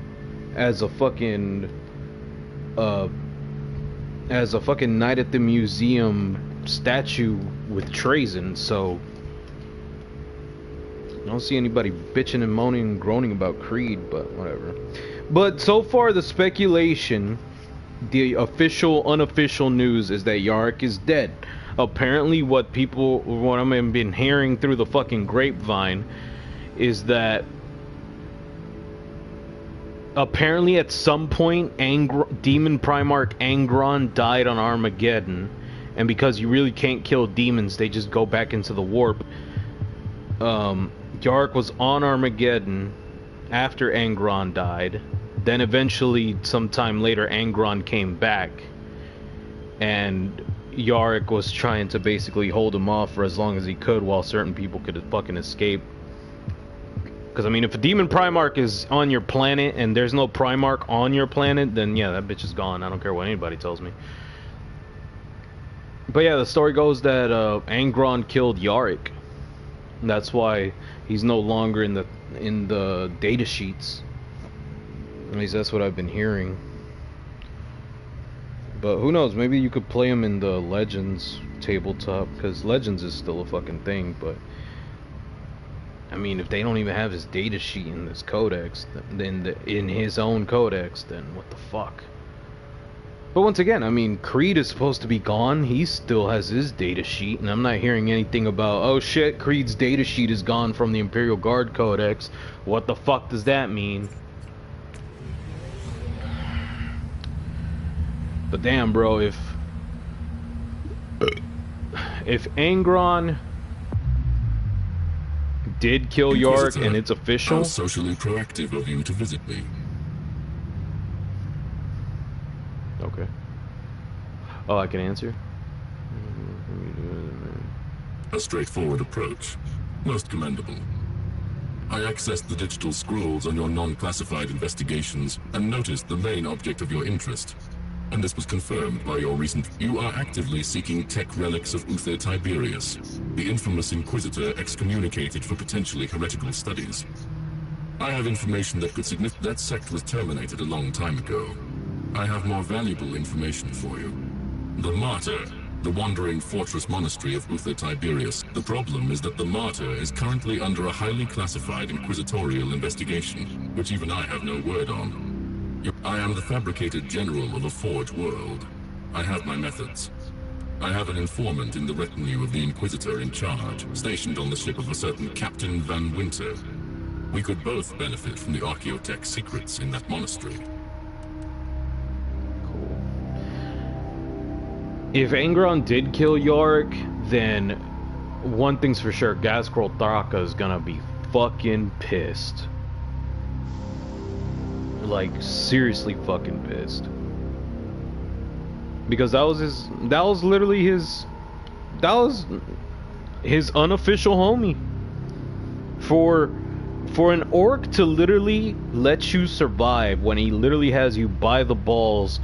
as a fucking night at the museum statue with Trazen, so I don't see anybody bitching and moaning and groaning about Creed, but whatever. But so far the speculation, the official, unofficial news is that Yarrick is dead. Apparently what I've been hearing through the fucking grapevine is that apparently at some point Demon Primarch Angron died on Armageddon, and because you really can't kill demons, they just go back into the warp. Yarrick was on Armageddon after Angron died. Then eventually, sometime later, Angron came back, and Yarrick was trying to basically hold him off for as long as he could while certain people could fucking escape. Because, I mean, if a Demon Primarch is on your planet and there's no Primarch on your planet, then yeah, that bitch is gone. I don't care what anybody tells me. But yeah, the story goes that Angron killed Yarrick. That's why he's no longer in the data sheets. At least that's what I've been hearing. But who knows, maybe you could play him in the Legends tabletop, because Legends is still a fucking thing, but I mean, if they don't even have his data sheet in this codex, then in his own codex, then what the fuck? But once again, I mean, Creed is supposed to be gone. He still has his data sheet, and I'm not hearing anything about, oh shit, Creed's data sheet is gone from the Imperial Guard Codex. What the fuck does that mean? But damn, bro, if Angron did kill Yarrick and it's official, how socially proactive of you to visit me. Okay. Oh, I can answer? A straightforward approach. Most commendable. I accessed the digital scrolls on your non-classified investigations and noticed the main object of your interest. And this was confirmed by your recent... You are actively seeking tech relics of Uther Tiberius, the infamous Inquisitor excommunicated for potentially heretical studies. I have information that could signify that sect was terminated a long time ago. I have more valuable information for you. The Martyr, the wandering fortress monastery of Uther Tiberius. The problem is that the Martyr is currently under a highly classified inquisitorial investigation, which even I have no word on. I am the fabricated general of a forge world. I have my methods. I have an informant in the retinue of the Inquisitor in charge, stationed on the ship of a certain Captain Van Winter. We could both benefit from the Archaeotech secrets in that monastery. Cool. If Angron did kill Yarrick, then one thing's for sure, Ghazghkull Thraka is gonna be fucking pissed. Like, seriously fucking pissed. Because that was his unofficial homie. For an orc to literally let you survive when he literally has you by the balls,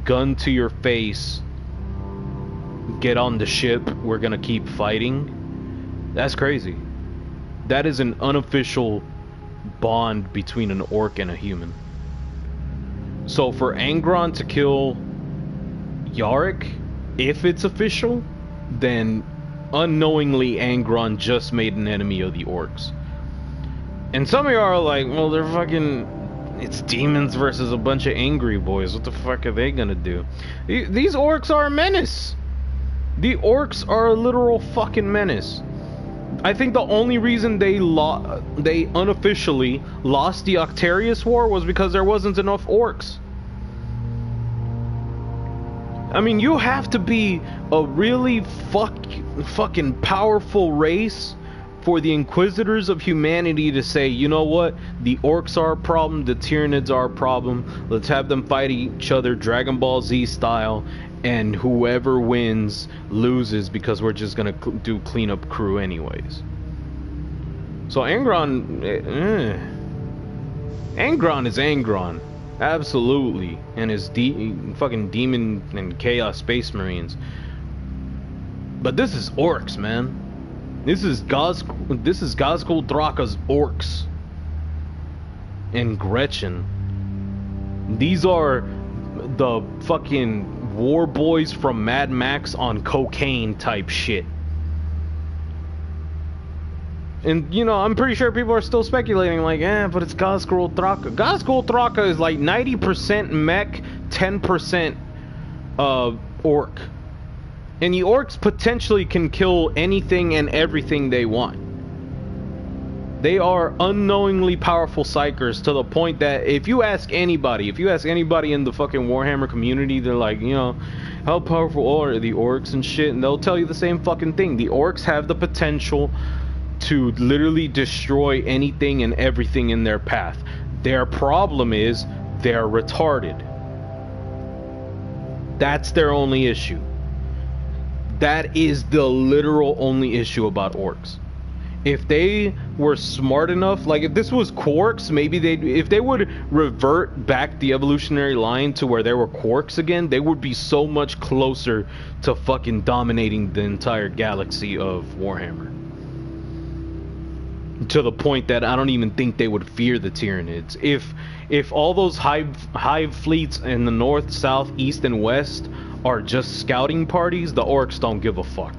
gun to your face, get on the ship, we're gonna keep fighting, that's crazy. That is an unofficial bond between an orc and a human. So for Angron to kill Yarrick, if it's official, then unknowingly Angron just made an enemy of the orcs. And some of you are like, well, they're fucking, it's demons versus a bunch of angry boys, what the fuck are they gonna do? These orcs are a menace. The orcs are a literal fucking menace. I think the only reason they unofficially lost the Octarius War was because there wasn't enough orcs. I mean, you have to be a really fucking powerful race for the Inquisitors of humanity to say, you know what, the orcs are a problem, the Tyranids are a problem, let's have them fight each other Dragon Ball Z style, and whoever wins loses because we're just gonna do cleanup crew anyways. So Angron is Angron, absolutely, and his fucking demon and chaos space marines. But this is orcs, man. This is Ghazghkull Thraka's orcs and Gretchen. These are the fucking war boys from Mad Max on cocaine type shit. And you know, I'm pretty sure people are still speculating like, but it's Ghazghkull Thraka. Ghazghkull Thraka is like 90% mech, 10% orc. And the orcs potentially can kill anything and everything they want. They are unknowingly powerful psychers to the point that if you ask anybody in the fucking Warhammer community, they're like, you know, how powerful are the orcs and shit, and they'll tell you the same fucking thing. The orcs have the potential to literally destroy anything and everything in their path. Their problem is they're retarded. That's their only issue. That is the literal only issue about orcs. If they were smart enough, like if this was quarks, maybe if they would revert back the evolutionary line to where there were quarks again, they would be so much closer to fucking dominating the entire galaxy of Warhammer. To the point that I don't even think they would fear the Tyranids. If all those hive fleets in the north, south, east, and west are just scouting parties, the orcs don't give a fuck.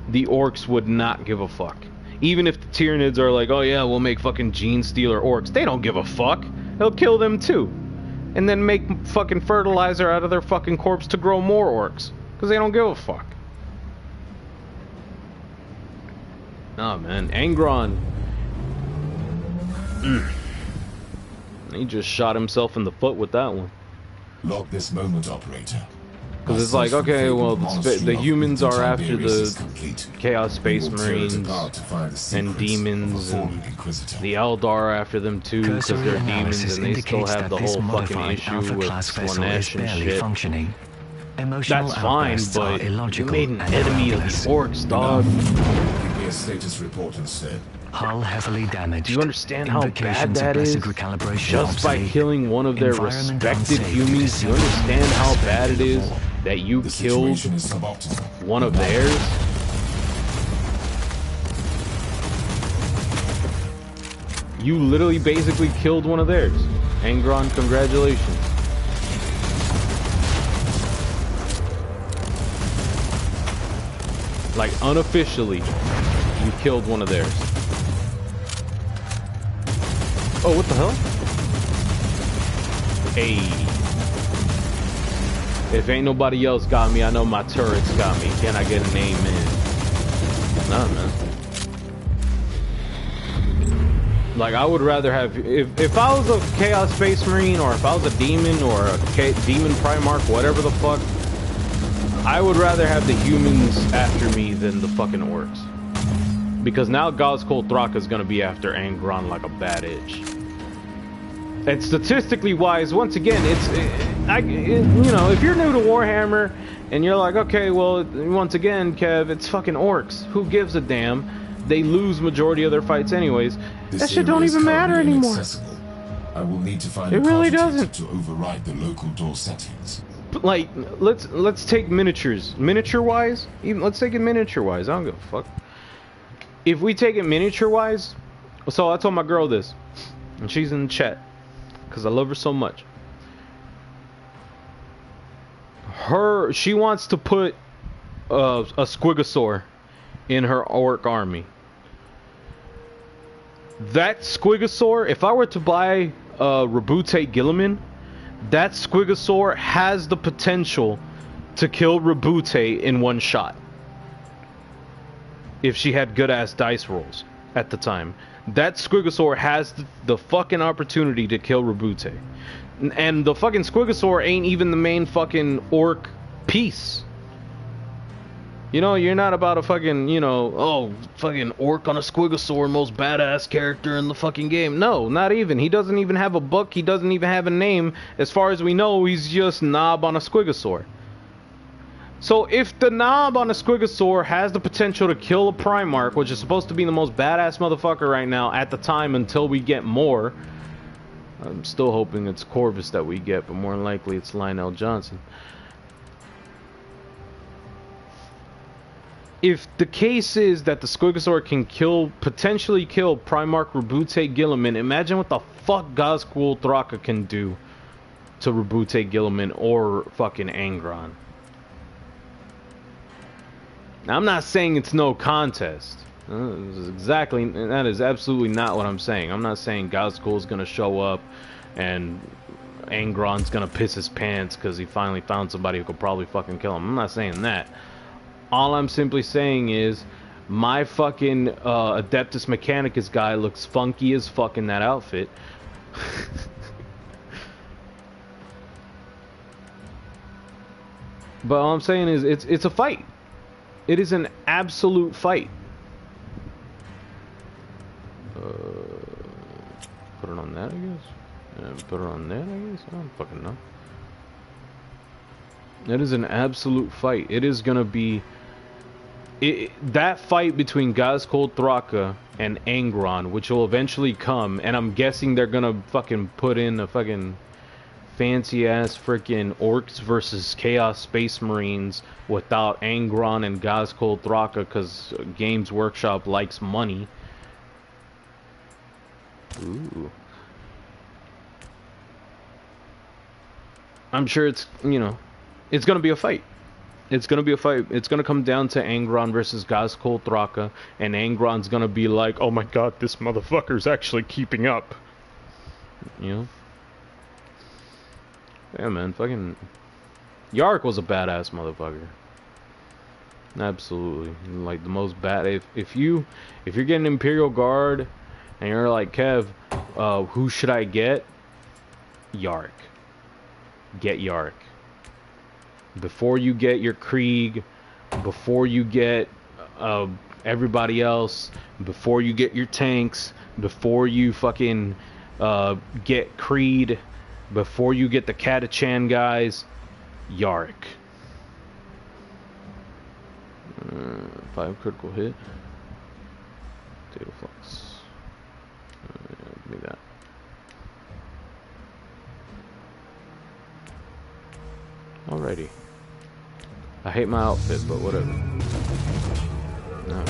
The orcs would not give a fuck. Even if the Tyranids are like, oh yeah, we'll make fucking gene stealer orcs, they don't give a fuck. They'll kill them too. And then make fucking fertilizer out of their fucking corpse to grow more orcs. Because they don't give a fuck. Nah, man. Angron. He just shot himself in the foot with that one. Log this moment, operator. Because it's like, okay, well, the humans are after the Chaos Space Marines and demons, and the Eldar are after them too, because they're demons, and they still have the whole fucking issue with Slanesh and shit. That's fine, but you made an enemy of the orcs, dog. Status report instead. Hull heavily damaged. Do you understand how bad that is? Just by killing one of their respected humans, do you understand how bad it is that you killed one of theirs? You literally basically killed one of theirs. Angron, congratulations. Like, unofficially, you killed one of theirs. Oh, what the hell? Hey. If ain't nobody else got me, I know my turrets got me. Can I get an amen? Nah, man. Like, I would rather have... If I was a Chaos Space Marine, or if I was a demon, or a demon Primarch, whatever the fuck, I would rather have the humans after me than the fucking orcs. Because now Gazkul Thraka is gonna be after Angron like a bad itch. And statistically wise, once again, you know, if you're new to Warhammer and you're like, okay, well, once again, Kev, it's fucking orcs. Who gives a damn? They lose majority of their fights anyways. That shit don't even matter anymore. I will need to find it really doesn't. To override the local door settings. Like, let's take miniatures. Miniature wise, even let's take it miniature wise. I don't give a fuck. If we take it miniature wise, so I told my girl this, and she's in the chat. Because I love her so much. She wants to put a Squigosaur in her orc army. That Squigosaur, if I were to buy Rabute Gilliman, that Squigosaur has the potential to kill Rabute in one shot. If she had good ass dice rolls at the time. That Squigosaur has the fucking opportunity to kill Rabute. And the fucking Squigosaur ain't even the main fucking orc piece. You know, you're not about a fucking, you know, oh, fucking orc on a Squigosaur, most badass character in the fucking game. No, not even. He doesn't even have a book. He doesn't even have a name. As far as we know, he's just Knob on a Squigosaur. So if the Knob on a Squigosaur has the potential to kill a Primarch, which is supposed to be the most badass motherfucker right now at the time until we get more, I'm still hoping it's Corvus that we get, but more than likely it's Lionel Johnson. If the case is that the Squigosaur can potentially kill Primarch Rabute Gilliman, imagine what the fuck Gazkul Thraka can do to Rabute Gilliman or fucking Angron. Now, I'm not saying it's no contest. That is absolutely not what I'm saying. I'm not saying Gazkul's gonna show up and Angron's gonna piss his pants because he finally found somebody who could probably fucking kill him. I'm not saying that. All I'm simply saying is my fucking Adeptus Mechanicus guy looks funky as fuck in that outfit. But all I'm saying is it's a fight. It is an absolute fight. Put it on that, I guess. And put it on that, I guess. I don't fucking know. It is an absolute fight. It is gonna be that fight between Gazkul Thraka and Angron, which will eventually come, and I'm guessing they're gonna fucking put in a fucking fancy ass freaking orcs versus Chaos Space Marines without Angron and Gazkul Thraka, because Games Workshop likes money. Ooh. I'm sure it's, you know, it's gonna be a fight. It's gonna be a fight. It's gonna come down to Angron versus Gazkul Thraka, and Angron's gonna be like, oh my god, this motherfucker's actually keeping up. You know? Yeah, man, fucking Yarrick was a badass motherfucker. Absolutely, like the most bad. If you're getting Imperial Guard and you're like, Kev, who should I get? Yarrick. Get Yarrick. Before you get your Krieg, before you get everybody else, before you get your tanks, before you fucking get Creed, before you get the Catachan guys, Yarrick. 5 critical hit. Data flux. Yeah, give me that. Alrighty. I hate my outfit, but whatever. No.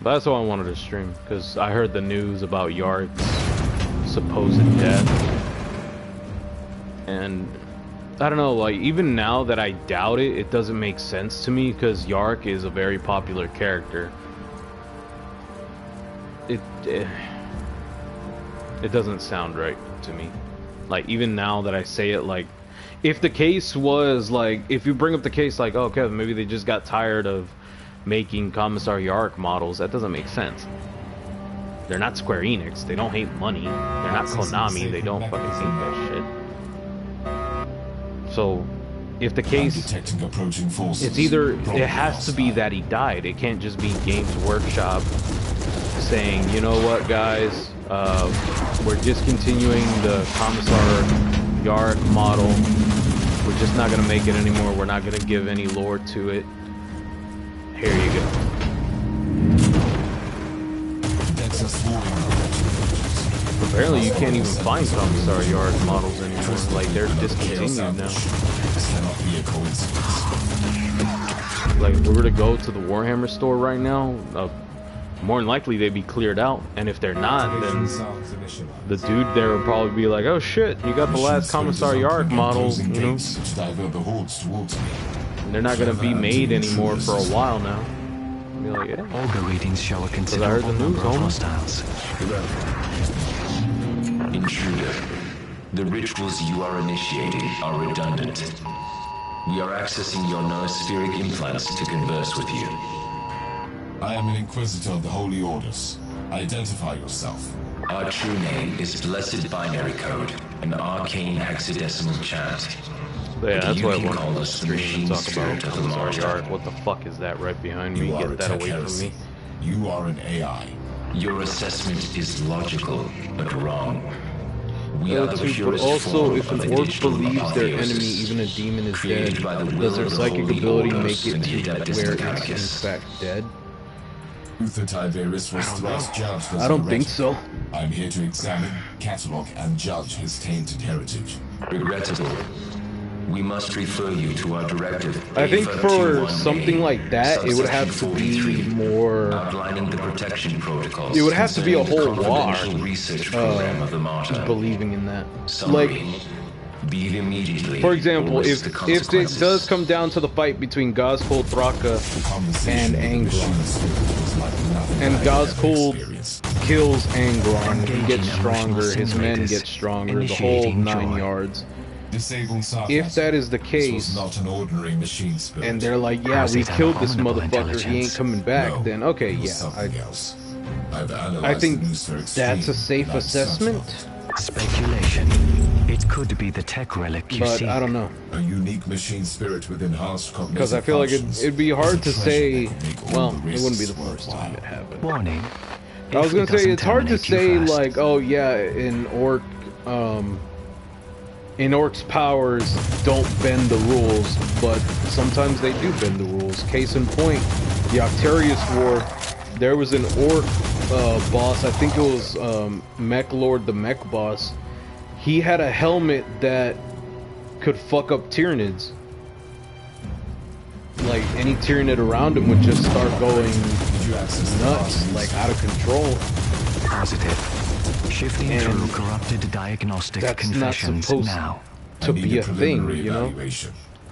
But that's all I wanted to stream, because I heard the news about Yarrick's supposed death. And I don't know, like, even now that I doubt it, it doesn't make sense to me because Yarrick is a very popular character. It doesn't sound right to me. Like, even now that I say it, like, if the case was, like, if you bring up the case, like, oh, okay, maybe they just got tired of making Commissar Yarrick models, that doesn't make sense. They're not Square Enix, they don't hate money. They're not Konami, they don't fucking hate that shit. So, if the case, it's either, it has to be that he died. It can't just be Games Workshop saying, you know what, guys, we're discontinuing the Commissar Yarrick model. We're just not going to make it anymore. We're not going to give any lore to it. Here you go. Apparently you can't even find Commissar Yarrick models anymore. Like, they're discontinued now. Like, if we were to go to the Warhammer store right now, more than likely they'd be cleared out. And if they're not, then the dude there would probably be like, oh shit, you got the last Commissar Yarrick model, you know? And they're not going to be made anymore for a while now. Be like, yeah. Auger readings show a considerable number of hostiles. Intruder, the rituals you are initiating are redundant. We are accessing your noospheric implants to converse with you. I am an Inquisitor of the Holy Orders. Identify yourself. Our true name is Blessed Binary Code, an arcane hexadecimal chant. Yeah, that's what I You can wanted call to us the stream and machine talk about spirit of the Commissar Martyr. Yarrick. What the fuck is that right behind me? You are Get a that tech away from heresy. me. You are an AI. Your assessment is logical, but wrong. We are the But purest also, form if of an the orc digital believes their enemy, apotheosis, even a demon, is dead, created by the will does their of the psychic Holy ability Orders make it and the to Adeptus where it's in Mechanicus. fact dead? Uther Tiberius was thrice judged as I don't a think heretic. so. I'm here to examine, catalog, and judge his tainted heritage. Regrettable. We must refer you to our directive. I think for A521A, something like that, it would have to be 43, more. outlining the protection protocols. It would have to be a concerning the whole war, confidential research program of the Martyr. Believing in that. Summary. Like, Leave immediately. for example, or if risk the it consequences. does come down to the fight between Gazkul Thraka and Angron, and Gazkul kills Angron, he gets stronger, his men get stronger, the whole 9 yards. If that is the case, not an ordinary machine spirit. and they're like, yeah, we killed this motherfucker, he ain't coming back, then okay, yeah, I think that's a safe assessment, Speculation. It could be the tech relic you but see. I don't know. A unique machine spirit with enhanced cognitive Because I feel like functions it'd be hard is to a treasure say, that will make all well, the it wouldn't be the risks first time it worthwhile. happened. Warning. I was If gonna it say, doesn't it's hard to terminate you say, first. like, oh yeah, in Orc's powers don't bend the rules, but sometimes they do bend the rules. Case in point, the Octarius War, there was an Orc boss, I think it was Mech Lord, the Mech boss. He had a helmet that could fuck up Tyranids. Like, any Tyranid around him would just start going nuts, like out of control. Positive. Shifting And through corrupted diagnostic that's not confessions supposed now. to be a thing, you know?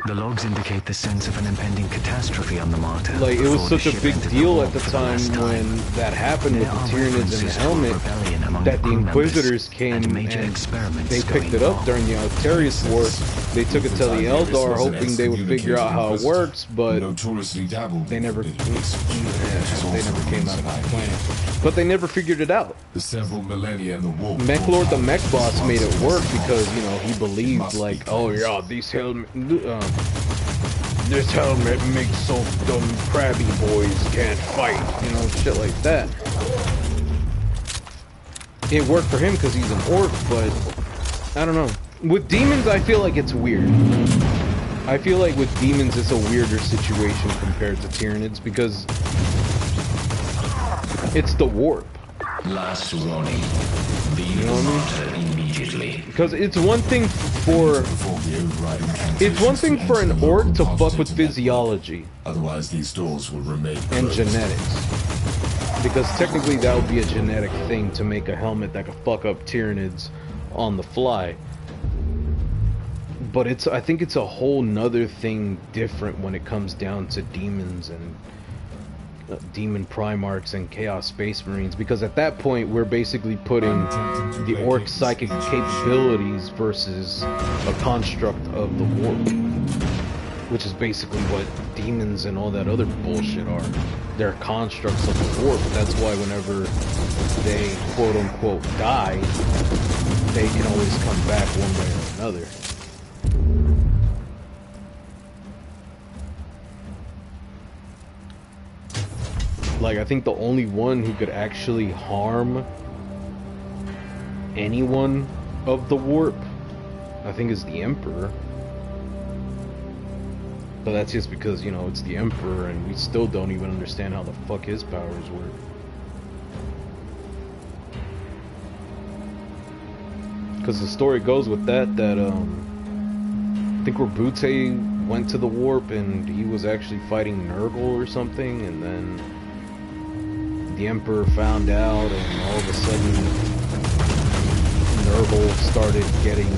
The logs indicate the sense of an impending catastrophe on the Martyr. Like, it was before the such a ship big entered the deal vault at the for time last when that happened with There the are Tyranids and the references to helmet rebellion among that the crew members Inquisitors came and and major experiments they picked going it up wrong. during the Altarius War. They took it to the Eldar hoping they would figure out how it works, but they never came out of the planet. But they never figured it out. The several millennia in the war. Mech Lord the Mech Boss made it work because, you know, he believed like, oh yeah, this helmet makes so dumb crabby boys can't fight, you know, shit like that. It worked for him because he's an orc, but I don't know. With demons, I feel like it's weird. I feel like with demons, it's a weirder situation compared to Tyranids because it's the warp. Last warning. Leave You know the what I Martyr immediately. Because it's one thing for an orc to fuck with physiology Otherwise, these doors will remain and closed. genetics. Because technically that would be a genetic thing to make a helmet that could fuck up Tyranids on the fly. But I think it's a whole nother thing different when it comes down to demons and demon primarchs and chaos space marines, because at that point we're basically putting the orc psychic capabilities versus a construct of the warp, which is basically what demons and all that other bullshit are. They're constructs of the warp. That's why whenever they quote unquote die, they can always come back one way or another. Like, I think the only one who could actually harm anyone of the warp, I think, is the Emperor. But that's just because, you know, it's the Emperor and we still don't even understand how the fuck his powers work. Because the story goes with that I think Rabute went to the warp and he was actually fighting Nurgle or something, and then the Emperor found out, and all of a sudden Nurgle started getting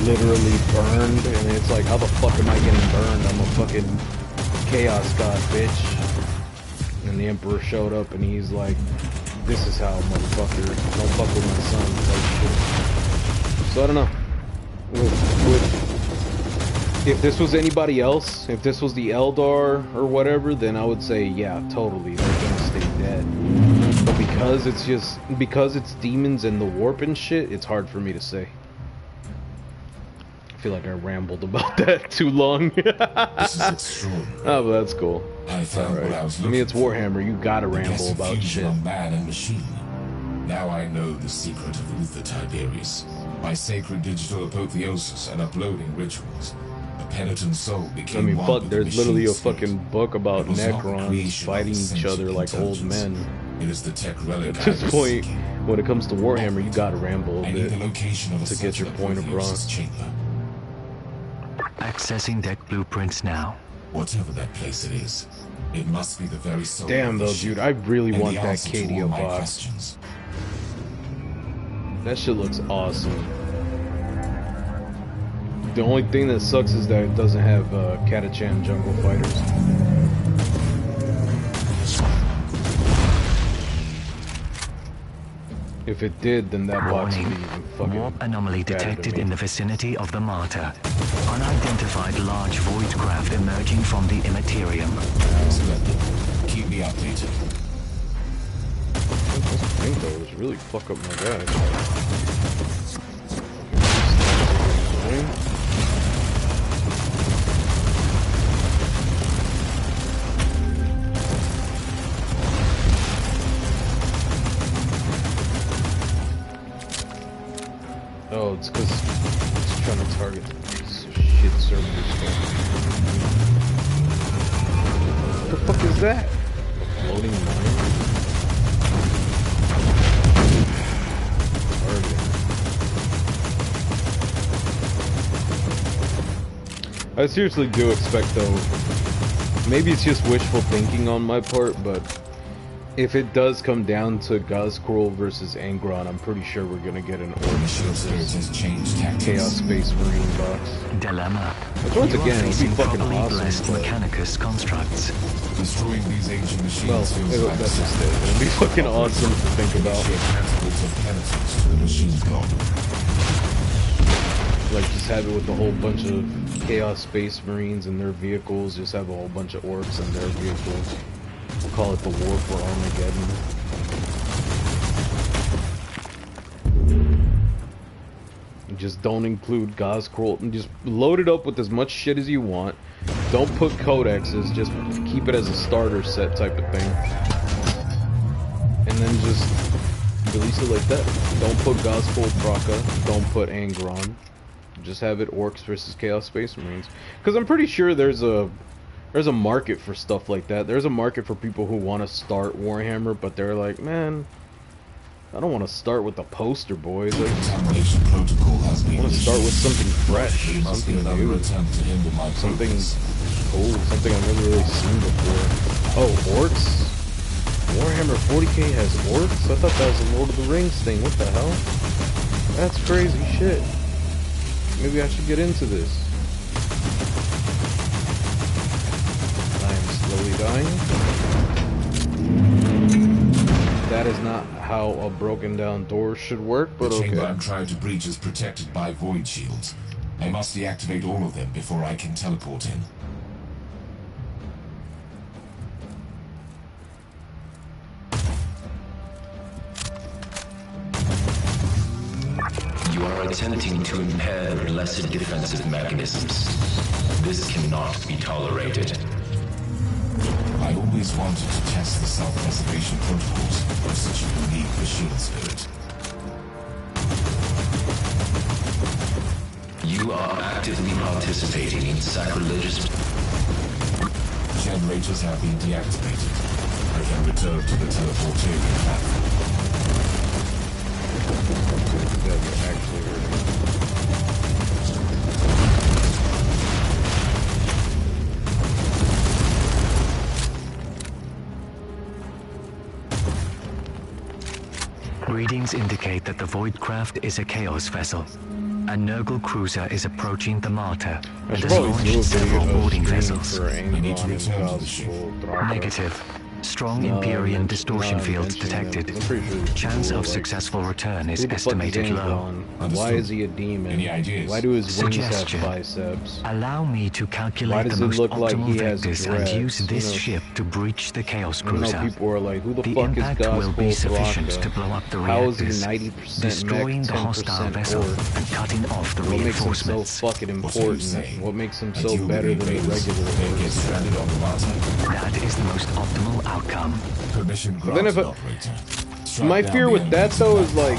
literally burned, and it's like, how the fuck am I getting burned? I'm a fucking chaos god, bitch. And the Emperor showed up and he's like, this is how, motherfucker, don't fuck with my son, like shit. So I don't know. If this was anybody else, if this was the Eldar or whatever, then I would say, yeah, totally, they're gonna stay dead. But because it's demons and the warp and shit, it's hard for me to say. I feel like I rambled about that too long. This is extraordinary. Oh, but that's cool. I found what I was looking I mean, it's Warhammer, you gotta ramble about shit. Of man and machine. Now I know the secret of Uther Tiberius. My sacred digital apotheosis and uploading rituals. A penitent soul became, I mean, one fuck, with there's the literally a machine fucking book about It was not the Necrons creation of fighting each sentient other like old intelligence. men. It is the tech relic At I this was point, seeking. when it comes to Warhammer, you gotta ramble a I need bit the location of a to get your central point apotheosis across. chamber. Accessing deck blueprints now. Whatever that place it is, it must be the very soul. Damn, of the though, ship dude, I really and want the that answer to all Cadia my box. questions. That shit looks awesome. The only thing that sucks is that it doesn't have Catachan jungle fighters. If it did, then that box would be Warning. even fucking Warp anomaly better to detected me. in the vicinity of the Martyr. Unidentified large void craft emerging from the Immaterium. Splendid. Keep me updated. That's the thing, though, is really fuck up my guy. Oh, it's because it's trying to target shit servers. What the fuck is that? Floating mine? I seriously do expect, though, maybe it's just wishful thinking on my part, but if it does come down to Gazkrul versus Angron, I'm pretty sure we're gonna get an Orc Mission Spirit versus has changed tactics. Chaos Space Marine box. Dilemma. Which once You are again, it'd be facing fucking properly awesome, blessed but- Mechanicus constructs. Destroying these ancient machines Well, feels like that's just it. It'd be fucking awesome to think about. Initiate principles of penitence to the machine god. Like, just have it with a whole bunch of Chaos Space Marines and their vehicles. Just have a whole bunch of Orcs and their vehicles. We'll call it the Warp or Armageddon. Just don't include Gazkrul, and just load it up with as much shit as you want. Don't put codexes, just keep it as a starter set type of thing. And then just release it like that. Don't put Gazkrul Braka, don't put Angron. Just have it Orcs versus Chaos Space Marines. Because I'm pretty sure there's a market for stuff like that. There's a market for people who want to start Warhammer, but they're like, man, I don't want to start with the poster boys. I Contamination protocol has been want to start with something fresh, There must be something another new, attempt to hinder my something progress. cool, something I've never really seen before. Oh, Orcs? Warhammer 40k has Orcs? I thought that was a Lord of the Rings thing. What the hell? That's crazy shit. Maybe I should get into this. I am slowly dying. That is not how a broken down door should work, but The okay. chamber I'm trying to breach is protected by void shields. I must deactivate all of them before I can teleport in. You are attempting to impair the blessed defensive mechanisms. This cannot be tolerated. I always wanted to test the self-preservation protocols of such a unique shield spirit. You are actively participating in sacrilegious... Generators have been deactivated. I can return to the teleportation platform. That actually hurt. Readings indicate that the Voidcraft is a Chaos vessel. A Nurgle cruiser is approaching the Martyr and has launched several boarding vessels. We need to return to the ship. Negative. Strong Empyrean distortion fields detected. Chance of successful return is estimated low. Why is he a demon? Any ideas? Why do his wings have Suggestion. biceps? Allow me to Why calculate does the it most look like optimal he has vectors dreads? and use this You know, ship to breach the Chaos I know cruiser. people are like, who the The fuck impact is will be Gospel sufficient Thraka? to blow up the How is he reactors, 90% destroying mech, the hostile 10% vessel orc? and cutting off the What makes him so reinforcements. fucking What are you important? saying? What makes him I so do better believe than the raiders regular may get orcs? stranded on the Martyr. That is the most optimal outcome. Permission then granted, if operator. Strike My down fear the with that enemies though in is like,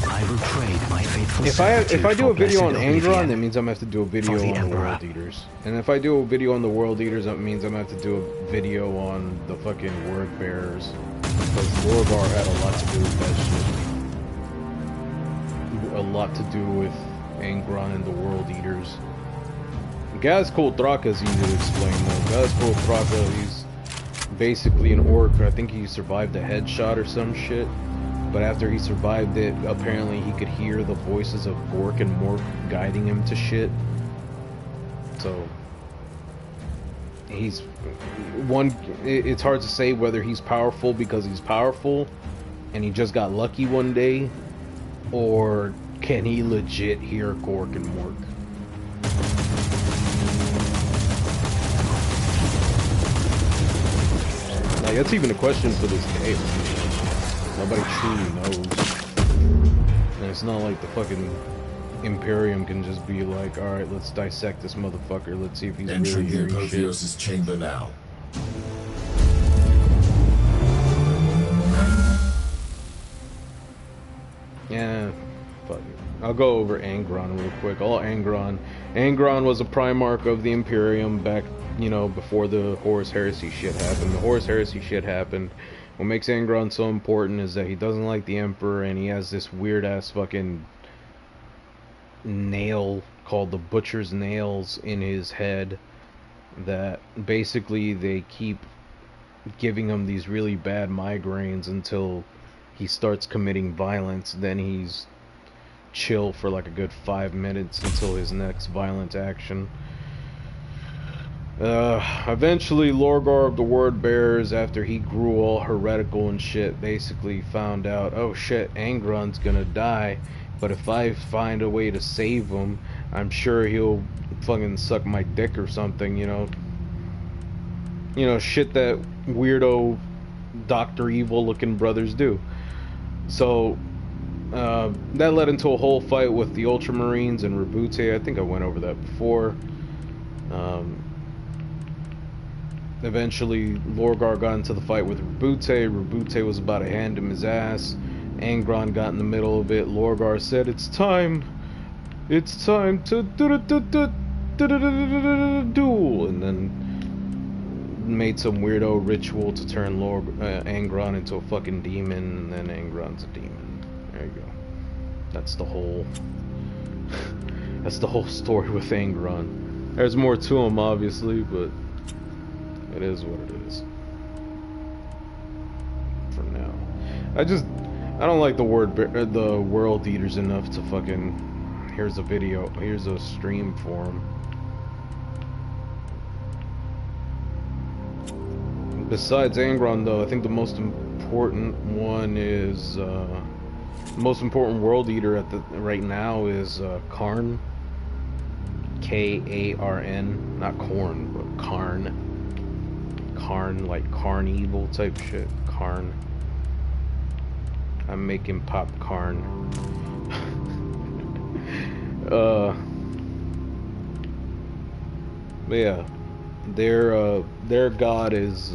I will trade my faithful if I do a for video on blessed Angron, oblivion. that means I'm gonna have to do a video For the on the Emperor. World Eaters. And if I do a video on the World Eaters, that means I'm gonna have to do a video on the fucking Word Bearers. Because Lorgar had a lot to do with that shit. A lot to do with Angron and the World Eaters. Gazkul Thraka is easy to explain though. Gazkul Thraka, he's basically an orc. I think he survived a headshot or some shit. But after he survived it, apparently he could hear the voices of Gork and Mork guiding him to shit. So he's one. It's hard to say whether he's powerful because he's powerful and he just got lucky one day, or can he legit hear Gork and Mork? Like, that's even a question for this game. Nobody truly knows. And it's not like the fucking Imperium can just be like, alright, let's dissect this motherfucker. Let's see if he's really Entering the hearing shit. Apotheosis chamber now. Yeah, fuck it. I'll go over Angron real quick. All Angron. Angron was a Primarch of the Imperium back, you know, before the Horus Heresy shit happened. The Horus Heresy shit happened. What makes Angron so important is that he doesn't like the Emperor, and he has this weird-ass fucking nail called the Butcher's Nails in his head that basically they keep giving him these really bad migraines until he starts committing violence. Then he's chill for like a good 5 minutes until his next violent action. Eventually Lorgar of the Word Bearers, after he grew all heretical and shit, basically found out, oh shit, Angron's gonna die, but if I find a way to save him, I'm sure he'll fucking suck my dick or something, you know, shit that weirdo Dr. Evil looking brothers do. So that led into a whole fight with the Ultramarines and Rabute. I think I went over that before. Eventually, Lorgar got into the fight with Rabute. Rabute was about to hand him his ass. Angron got in the middle of it. Lorgar said, "It's time to duel," and then made some weirdo ritual to turn Angron into a fucking demon, and then Angron's a demon. There you go. That's the whole story with Angron. There's more to him, obviously, but it is what it is. For now, I don't like the World Eaters enough to fucking here's a video. Here's a stream for him. Besides Angron, though, I think the most important one is most important world eater at the right now is Karn. K-A-R-N, not corn, but Karn. Karn, like Carnival type shit. Karn. I'm making popcorn. But yeah, their god is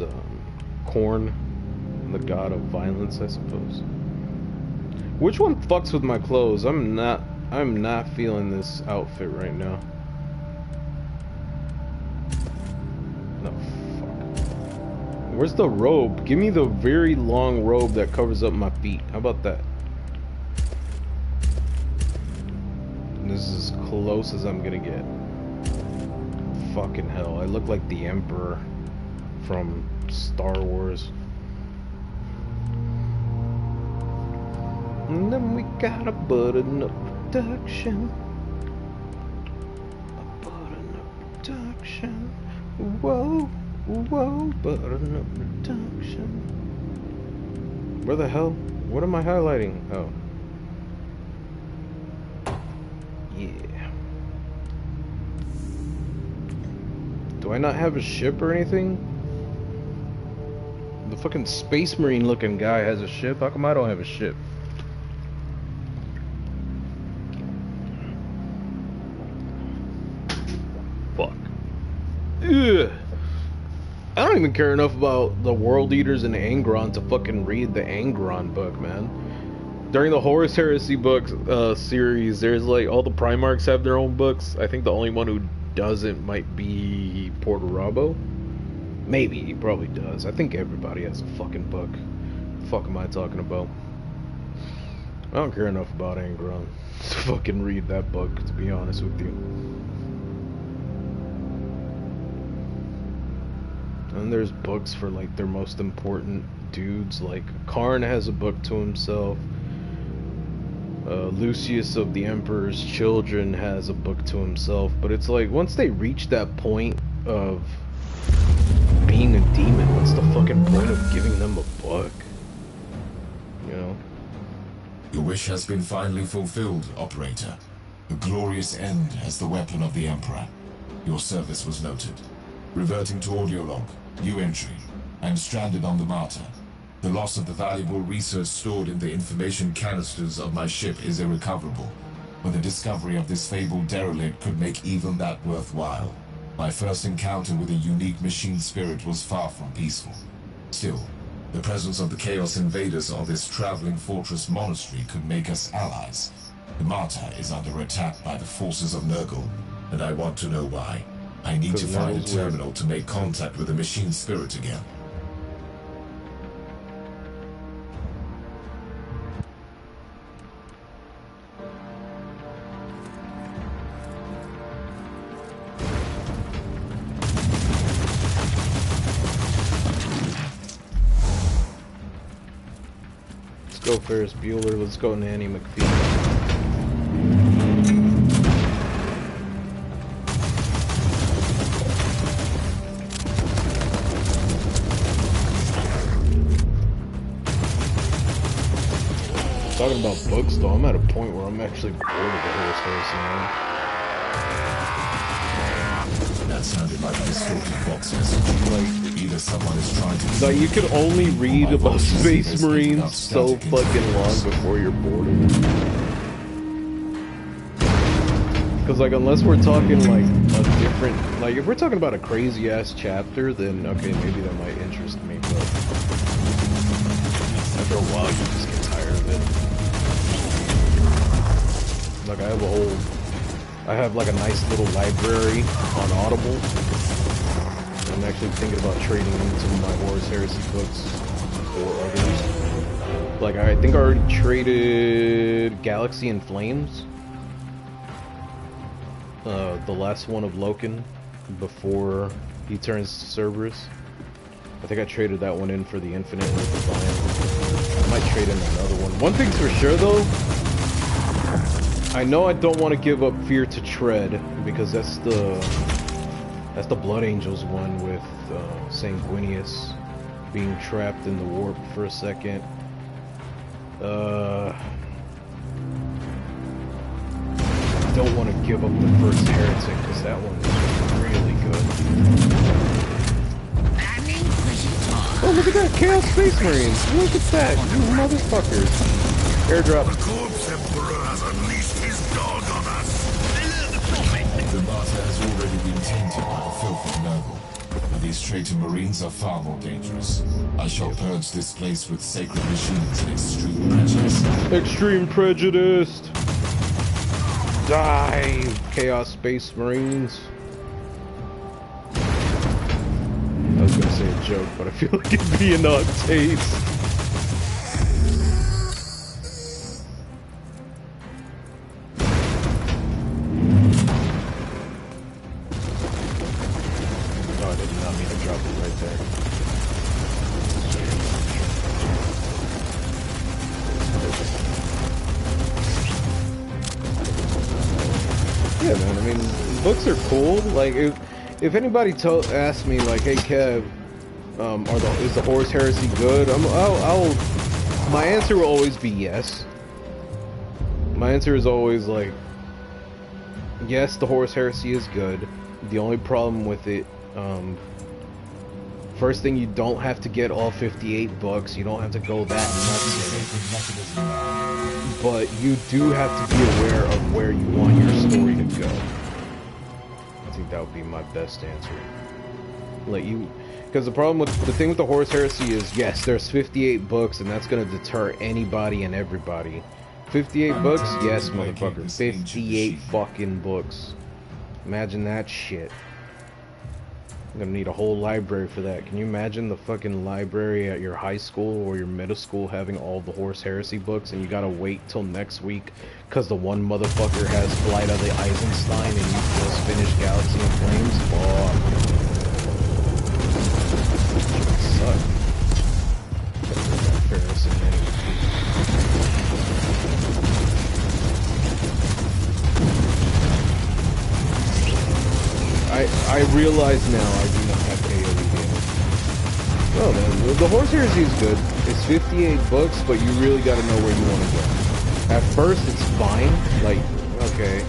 Corn, the god of violence, I suppose. Which one fucks with my clothes? I'm not feeling this outfit right now. No, fuck. Where's the robe? Give me the very long robe that covers up my feet. How about that? This is as close as I'm gonna get. Fucking hell, I look like the Emperor from Star Wars. And then we got a button-up production. A button-up production. Whoa, whoa, button-up production. Where the hell? What am I highlighting? Oh. Yeah. Do I not have a ship or anything? The fucking Space Marine looking guy has a ship. How come I don't have a ship? Fuck. Ugh. I don't even care enough about the World Eaters and Angron to fucking read the Angron book, man. During the Horus Heresy book series, there's like all the Primarchs have their own books. I think the only one who doesn't might be Porto Rabo. Maybe, he probably does. I think everybody has a fucking book. The fuck am I talking about? I don't care enough about Angron to fucking read that book, to be honest with you. And there's books for like their most important dudes, like Karn has a book to himself. Lucius of the Emperor's Children has a book to himself, but it's like once they reach that point of being a demon, what's the fucking point of giving them a book? You know? Your wish has been finally fulfilled, Operator. The glorious end as the weapon of the Emperor. Your service was noted. Reverting to audio log, new entry. I'm stranded on the Martyr. The loss of the valuable research stored in the information canisters of my ship is irrecoverable, but the discovery of this fabled derelict could make even that worthwhile. My first encounter with a unique machine spirit was far from peaceful. Still, the presence of the Chaos Invaders on this traveling fortress monastery could make us allies. The Martyr is under attack by the forces of Nurgle, and I want to know why. I need to find a terminal to make contact with the machine spirit again. Let's go Ferris Bueller, let's go Nanny McPhee. Talking about books though, I'm at a point where I'm actually bored of the Horus Heresy now. That sounded like a distorted box message. Like, either someone is trying to... like you could only read about Space Marines so fucking long before you're bored of them. Because like unless we're talking like a different... like if we're talking about a crazy ass chapter, then okay, maybe that might interest me, but... after a while you just get tired of it. Like I have like a nice little library on Audible. I'm actually thinking about trading into my Horus Heresy books for others. Like I think I already traded Galaxy in Flames. The last one of Loken before he turns to Cerberus. I think I traded that one in for the Infinite and the Defiant. I might trade in another one. One thing's for sure though, I know I don't want to give up Fear to Tread because that's the Blood Angels one with Sanguinius being trapped in the warp for a second. I don't want to give up the first Heretic because that one is really good. Oh, look at that! Chaos Space Marines! Look at that! You motherfuckers! Airdrop. The Corpse Emperor has unleashed his dog on us. The Martyr has already been tainted by the filth of Nurgle. But these traitor Marines are far more dangerous. I shall purge this place with sacred machines and extreme prejudice. Extreme prejudice! Die, Chaos Space Marines. I was gonna say a joke, but I feel like it'd be an odd taste. Oh, I did not mean to drop it right there. Yeah, man. I mean, books are cool. Like, if anybody asks me, like, "Hey, Kev, is the Horus Heresy good?" My answer will always be yes. My answer is always like, yes, the Horus Heresy is good. The only problem with it, first thing, you don't have to get all 58 books. You don't have to go that nuts in it. But you do have to be aware of where you want your story to go. I think that would be my best answer. Like, because the thing with the Horus Heresy is, yes, there's 58 books, and that's gonna deter anybody and everybody. 58 books? Yes, motherfucker. 58 fucking books. Imagine that shit. I'm gonna need a whole library for that. Can you imagine the fucking library at your high school or your middle school having all the Horus Heresy books, and you gotta wait till next week because the one motherfucker has Flight of the Eisenstein and you just finished Galaxy in Flames? Fuck. Suck. I realize now I do not have AoE damage. Oh man, the Horus Heresy is good. It's 58 books, but you really gotta know where you want to go. At first it's fine, like, okay,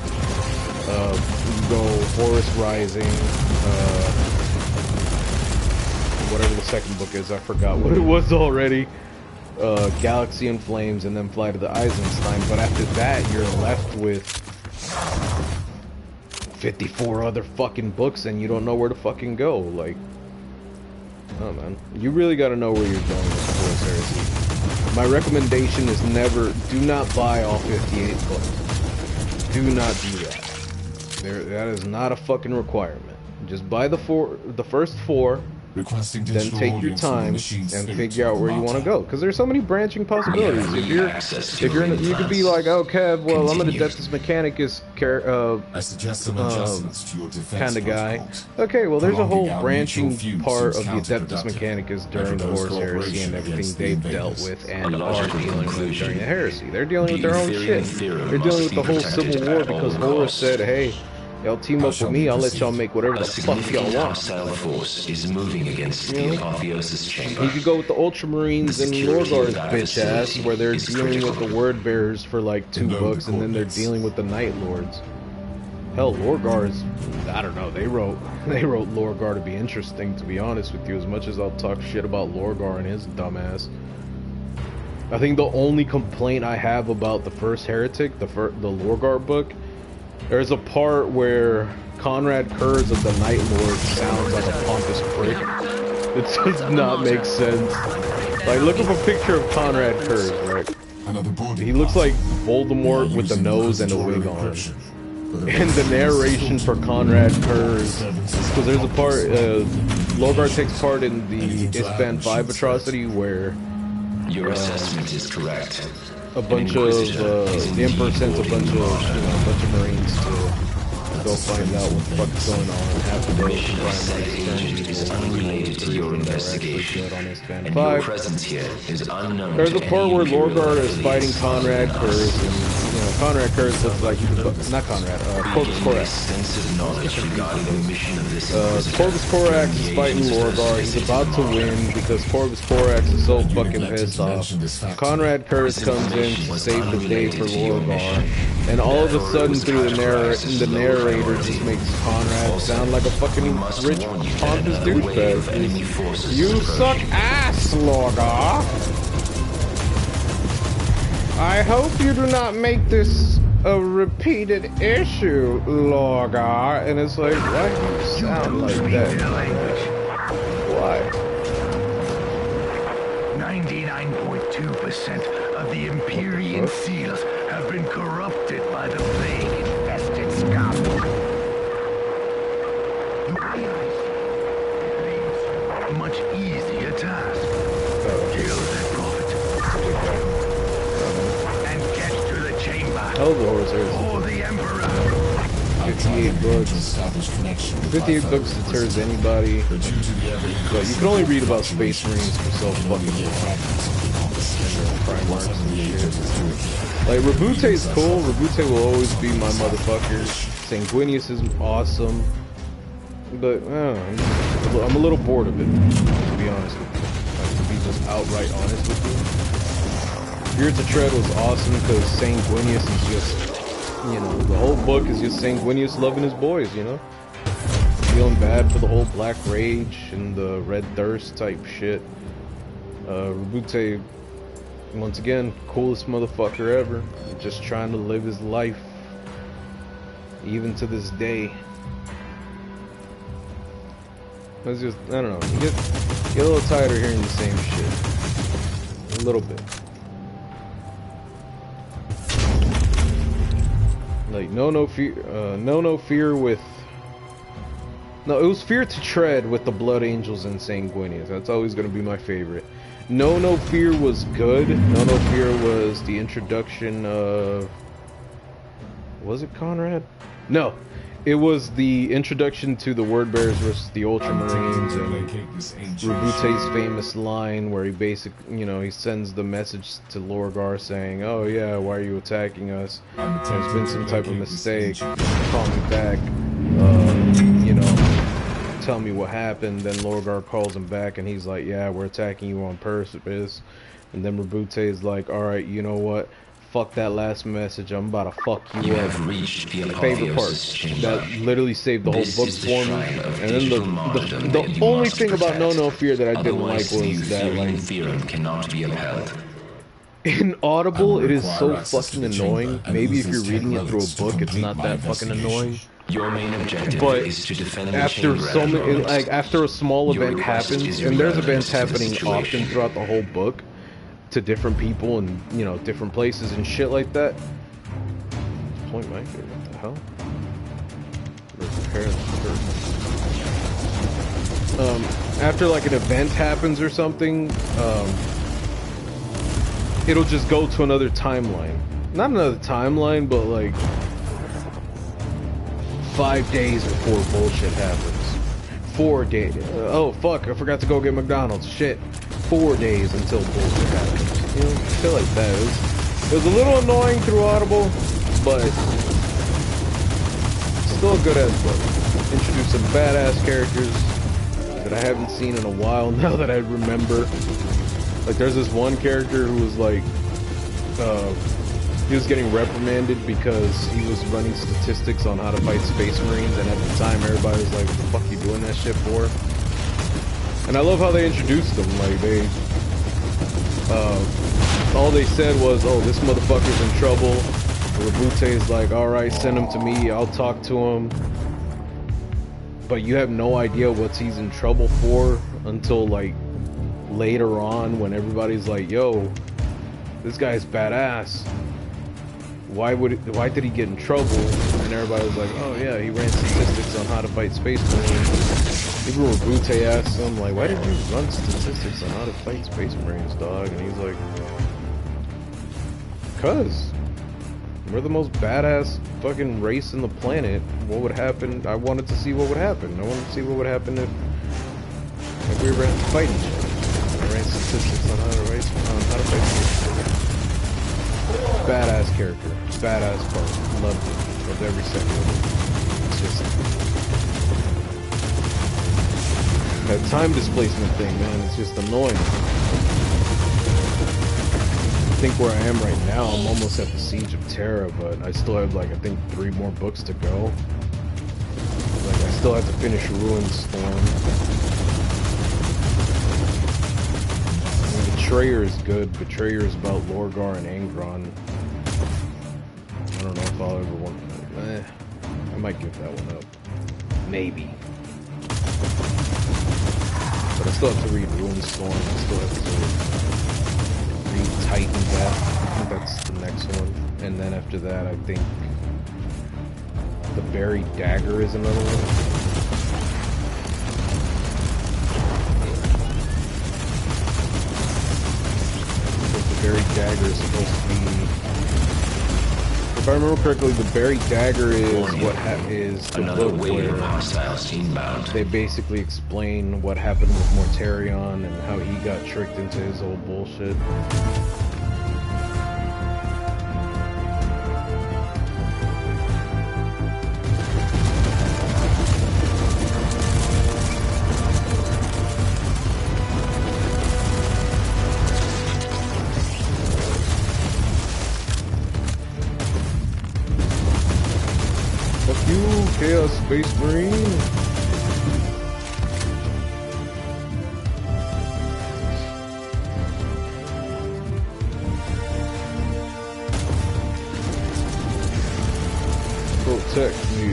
you go Horus Rising, whatever the second book is, I forgot what it was already, Galaxy in Flames, and then Flight of the Eisenstein, but after that you're left with 54 other fucking books and you don't know where to fucking go. Like, oh man, you really gotta know where you're going with the Horus Heresy. My recommendation is do not buy all 58 books. Do not do that. That is not a fucking requirement. Just buy the first 4, then take your time and figure out where you want to go. Because there's so many branching possibilities. If you're you could be like, oh, Kev, well, I'm an Adeptus Mechanicus kind of guy. Okay, well, there's a whole branching part of the Adeptus Mechanicus during the Horus Heresy and everything they've dealt with and are dealing with during the Heresy. They're dealing with their own shit. They're dealing with the whole Civil War because Horus said, hey, y'all team up with me, I'll let y'all make whatever the fuck y'all want. Force is moving against the Apotheosis chamber. You could go with the Ultramarines and Lorgar's bitch ass, where they're dealing with the Word Bearers for like 2 books, and then they're dealing with the Night Lords. Hell, Lorgar's, I don't know, they wrote Lorgar to be interesting, to be honest with you, as much as I'll talk shit about Lorgar and his dumbass. I think the only complaint I have about the first Heretic, the Lorgar book, there's a part where Conrad Kurz of the Night Lord sounds like a pompous prick. It does not make sense. Like, look up a picture of Conrad Kurz, right? He looks like Voldemort with a nose and a wig on. And the narration for Conrad Kurz, because there's a part, Lorgar takes part in the Ispan 5 atrocity where your assessment is correct. A bunch of the Emperor sends a bunch of Marines to go find out what the fuck is going on. Have to go is unrelated to your investigation, and your presence here is unknown. There's a part where Lorgar is fighting Conrad Kurz, and Conrad Kurz looks like not Conrad. Corvus Corax. Extensive knowledge regarding the mission of this Corvus Corax is fighting Lorgar. He's about to win because Corvus Corax is so fucking pissed off. Conrad Kurz comes in to save the day for Lorgar, and all of a sudden, through the narrator just makes Conrad sound like a fucking rich pompous douchebag. You suck ass, Lorgar. I hope you do not make this a repeated issue, Lorgar. And it's like, why do you sound like that? Why? 99.2% of the Empyrean seals have been corrupted by the plague-infested scum. You realize it means a much easier task. Kill that prophet. And get to the chamber. Hell of a horse here. For the Emperor. 58 books. 58 books deters anybody. But you can only read about Space Marines for so fucking long. Like, Rabute is cool. Rabute will always be my motherfucker. Sanguinius is awesome. But, I'm a little bored of it, to be honest with you. Like, to be just outright honest with you. Fear to Tread was awesome because Sanguinius is just, you know, the whole book is just Sanguinius loving his boys, you know? Feeling bad for the whole Black Rage and the Red Thirst type shit. Rabute, once again, coolest motherfucker ever. Just trying to live his life, even to this day. It's just, I don't know, you get a little tired of hearing the same shit. A little bit. Like, no fear with... No, it was Fear to Tread with the Blood Angels and Sanguinius. That's always going to be my favorite. No Fear was good. No Fear was the introduction of... Was it Conrad? No. It was the introduction to the Wordbearers versus the Ultramarines and Rabute's famous line where he basically, you know, he sends the message to Lorgar saying, "Oh yeah, why are you attacking us? There's been some type of mistake. Call me back. You know, tell me what happened." Then Lorgar calls him back and he's like, "Yeah, we're attacking you on purpose." And then Rabute is like, "Alright, you know what? Fuck that last message. I'm about to fuck you up." Favorite part. That literally saved the whole book for me. And then the only thing about No Fear that I didn't like was that, like, in Audible, it is so fucking annoying. Maybe if you're reading it through a book, it's not that fucking annoying. Your main objective is to defend the after so many, like, after a small event happens, and there's events happening often throughout the whole book, to different people and, you know, different places and shit like that. Point my here, what the hell? After like an event happens or something, it'll just go to another timeline. Not another timeline, but like 5 days before bullshit happens. 4 days. Oh fuck, I forgot to go get McDonald's. Shit. 4 days until bullshit happens. You know, shit like that. It was a little annoying through Audible, but still a good ass book. Introduced some badass characters that I haven't seen in a while now that I remember. Like, there's this one character who was like, he was getting reprimanded because he was running statistics on how to fight Space Marines, and at the time everybody was like, what the fuck you doing that shit for? And I love how they introduced them. Like, they, all they said was, "Oh, this motherfucker's in trouble." Rabute's like, "Alright, send him to me, I'll talk to him." But you have no idea what he's in trouble for until, like, later on when everybody's like, "Yo, this guy's badass. Why did he get in trouble?" And everybody was like, "Oh yeah, he ran statistics on how to fight Space Marines." Even Rabute asked him, like, "Why did you run statistics on how to fight Space Marines, dog?" And he's like, "'Cause we're the most badass fucking race in the planet. What would happen? I wanted to see what would happen. I wanted to see what would happen if we were to fight each other. I ran statistics on how to fight Space Marines." badass character, badass part. Loved it. Loved every second of it. It's just that time displacement thing, man. It's just annoying. I think where I am right now, I'm almost at the Siege of Terra, but I still have like I think 3 more books to go. Like I still have to finish Ruined Storm. Betrayer is good. Betrayer is about Lorgar and Angron. I don't know if I'll ever want to. I might give that one up. Maybe. But I still have to read Ruined Storm. I still have to read Titan Death. I think that's the next one. And then after that, I think The Buried Dagger is another one. The Buried Dagger is supposed to be, if I remember correctly, the Buried Dagger is is the book where they basically explain what happened with Mortarion and how he got tricked into his old bullshit. Chaos Space Marine. Protect me.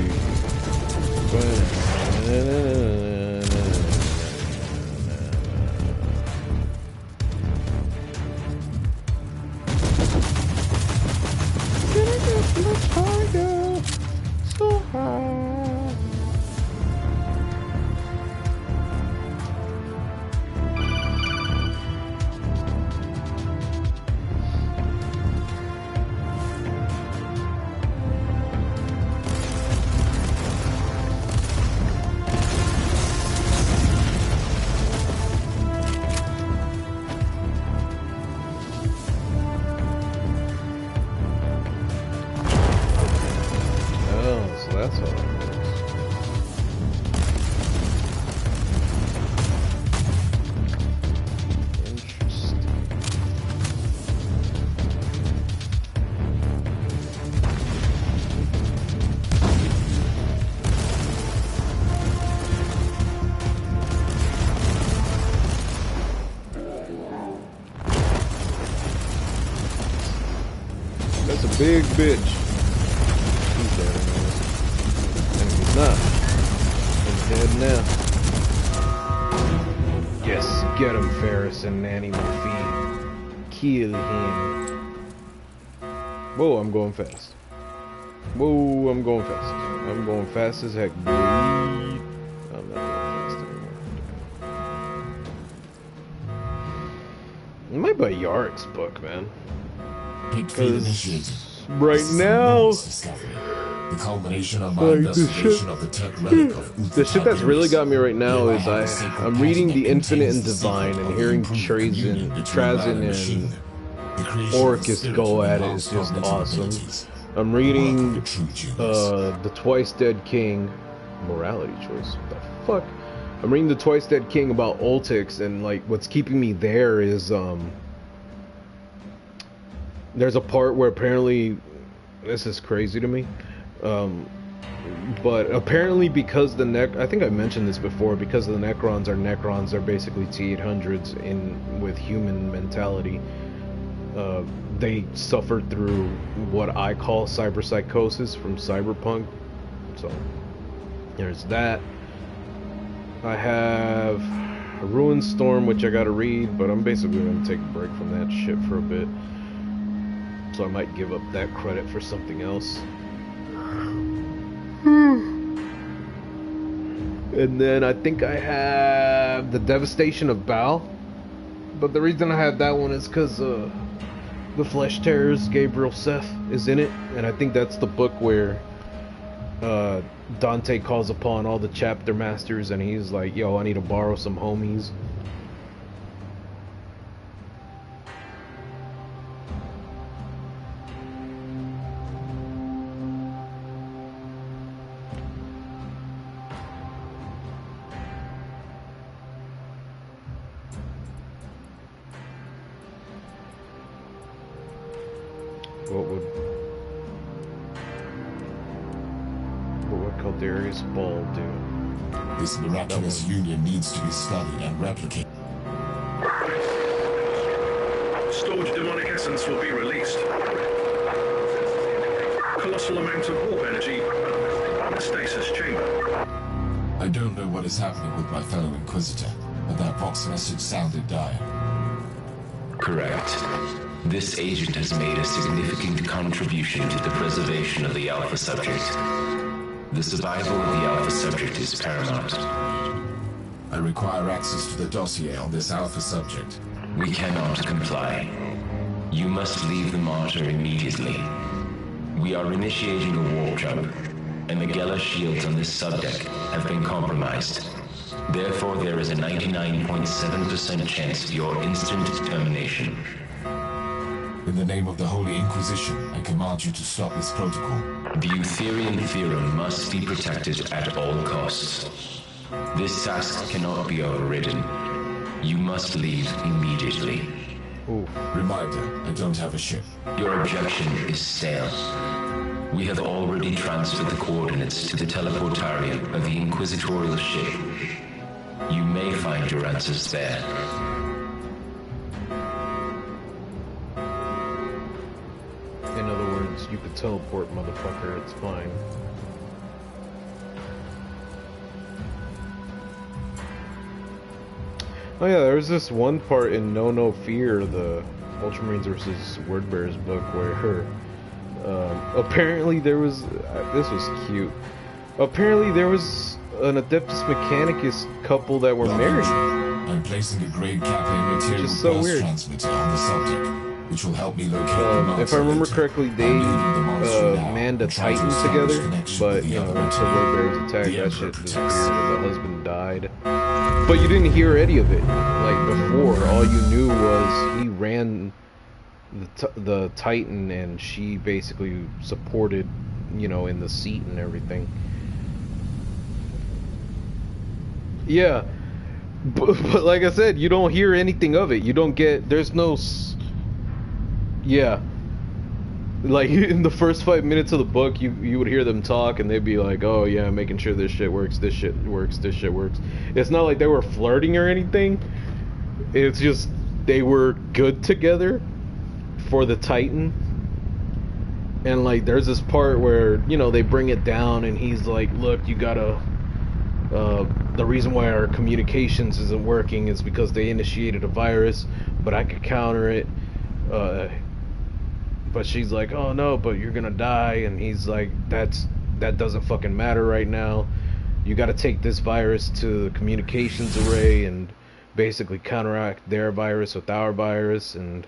Big bitch. He's dead anyways. And he's not. He's dead now. Yes, get him, Ferris and Nanny Murphy. Kill him. Whoa, I'm going fast. Whoa, I'm going fast. I'm going fast as heck, boy. I'm not going fast anymore. I might buy Yarrick's book, man. Because right now, the culmination of my investigation of the tech relic of the shit that's really got me right now is I'm reading The Infinite and Divine and hearing Trazyn and Orcus go at it is just awesome. I'm reading The Twice Dead King, morality choice, what the fuck? I'm reading The Twice Dead King about Ultix, and like what's keeping me there is there's a part where apparently, this is crazy to me, but apparently because I think I mentioned this before, because the Necrons are they're basically T-800s with human mentality. They suffered through what I call cyberpsychosis from Cyberpunk, so there's that. I have a Ruined Storm, which I gotta read, but I'm basically gonna take a break from that shit for a bit. So I might give up that credit for something else. And then I think I have The Devastation of Baal. But the reason I have that one is because the Flesh Terrors, Gabriel Seth, is in it. And I think that's the book where Dante calls upon all the chapter masters and he's like, yo, I need to borrow some homies. What would Caldarius Ball do? This miraculous union needs to be studied and replicated. Stored demonic essence will be released. Colossal amount of warp energy. Stasis chamber. I don't know what is happening with my fellow Inquisitor, but that vox message sounded dire. Correct. This agent has made a significant contribution to the preservation of the Alpha subject. The survival of the Alpha subject is paramount. I require access to the dossier on this Alpha subject. We cannot comply. You must leave the Martyr immediately. We are initiating a warp jump, and the Gela shields on this subdeck have been compromised. Therefore, there is a 99.7% chance of your instant termination. In the name of the Holy Inquisition, I command you to stop this protocol. The Eutherian Theorem must be protected at all costs. This task cannot be overridden. You must leave immediately. Ooh. Reminder, I don't have a ship. Your objection is stale. We have already transferred the coordinates to the teleportarium of the Inquisitorial ship. You may find your answers there. In other words, you could teleport, motherfucker, it's fine. Oh yeah, there was this one part in No Fear, the Ultramarines vs. Wordbearers book, where apparently there was, this was cute, apparently there was an Adeptus Mechanicus couple that were married. I'm placing a grade Kappa material so burst weird. transmitter on the subject, which will help me locate the Martyr. If I remember later. correctly, they I'm leaving the Martyr now manned a and try to Titan establish together, connection but with the you know, other until Wordbearers attacked, The that Emperor shit protects. disappeared, the husband died. But you didn't hear any of it, like before. All you knew was he ran the Titan, and she basically supported, you know, in the seat and everything. Yeah, but like I said, you don't hear anything of it. You don't get, there's no, yeah. Like in the first 5 minutes of the book, you would hear them talk, and they'd be like, "Oh yeah, making sure this shit works, this shit works, this shit works." It's not like they were flirting or anything. It's just they were good together for the Titan. And like, there's this part where, you know, they bring it down, and he's like, "Look, you gotta. The reason why our communications isn't working is because they initiated a virus, but I could counter it." But she's like, "Oh no, but you're gonna die," and he's like, that doesn't fucking matter right now. You gotta take this virus to the communications array and basically counteract their virus with our virus. And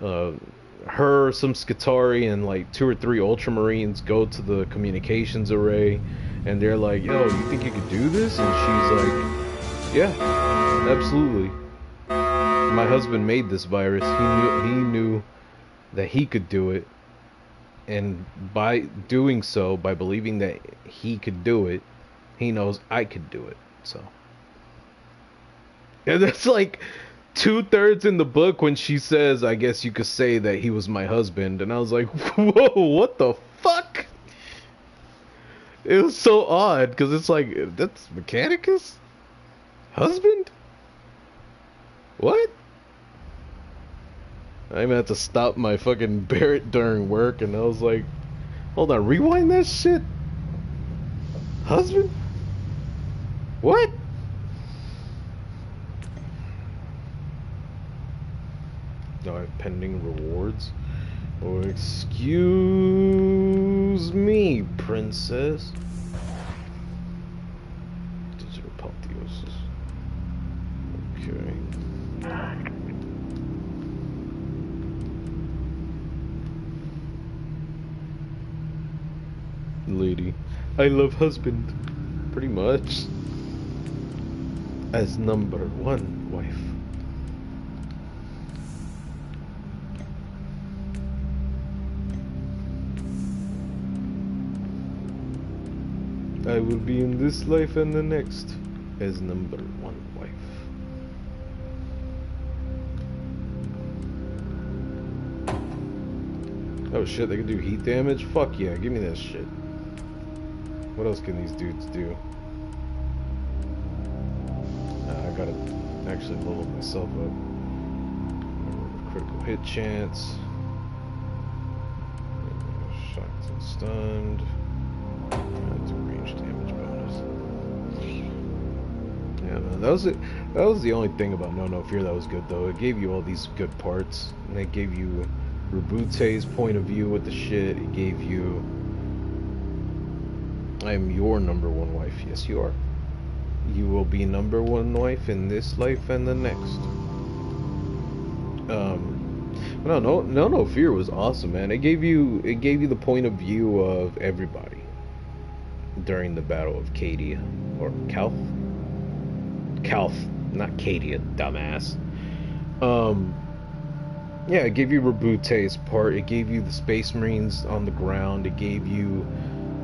her, some Skitarii, and like 2 or 3 Ultramarines go to the communications array, and they're like, "Yo, you think you could do this?" And she's like, "Yeah, absolutely. My husband made this virus. He knew that he could do it, and by doing so, by believing that he could do it, he knows I could do it." So, and that's like 2/3 in the book when she says, "I guess you could say that he was my husband," and I was like, "Whoa, what the fuck?" It was so odd, because it's like, that's Mechanicus? Husband? What? I even had to stop my fucking Barrett during work, and I was like, hold on, rewind that shit? Husband? What? Do I have pending rewards? Oh, excuse me, princess. Digital apotheosis. Okay. Lady, I love husband, pretty much, as number 1 wife. I will be in this life and the next as number 1 wife. Oh shit, they can do heat damage? Fuck yeah, give me that shit. What else can these dudes do? I gotta actually level myself up. Critical hit chance. Shocked and stunned. That's a range damage bonus. Yeah, man, that was it. That was the only thing about No Fear that was good, though. It gave you all these good parts, and it gave you Rabute's point of view with the shit. It gave you, I am your number one wife. Yes, you are. You will be number one wife in this life and the next. No Fear was awesome, man. It gave you the point of view of everybody during the Battle of Cadia or Calth, not Cadia, dumbass. Yeah, it gave you Rabute's part. It gave you the Space Marines on the ground. It gave you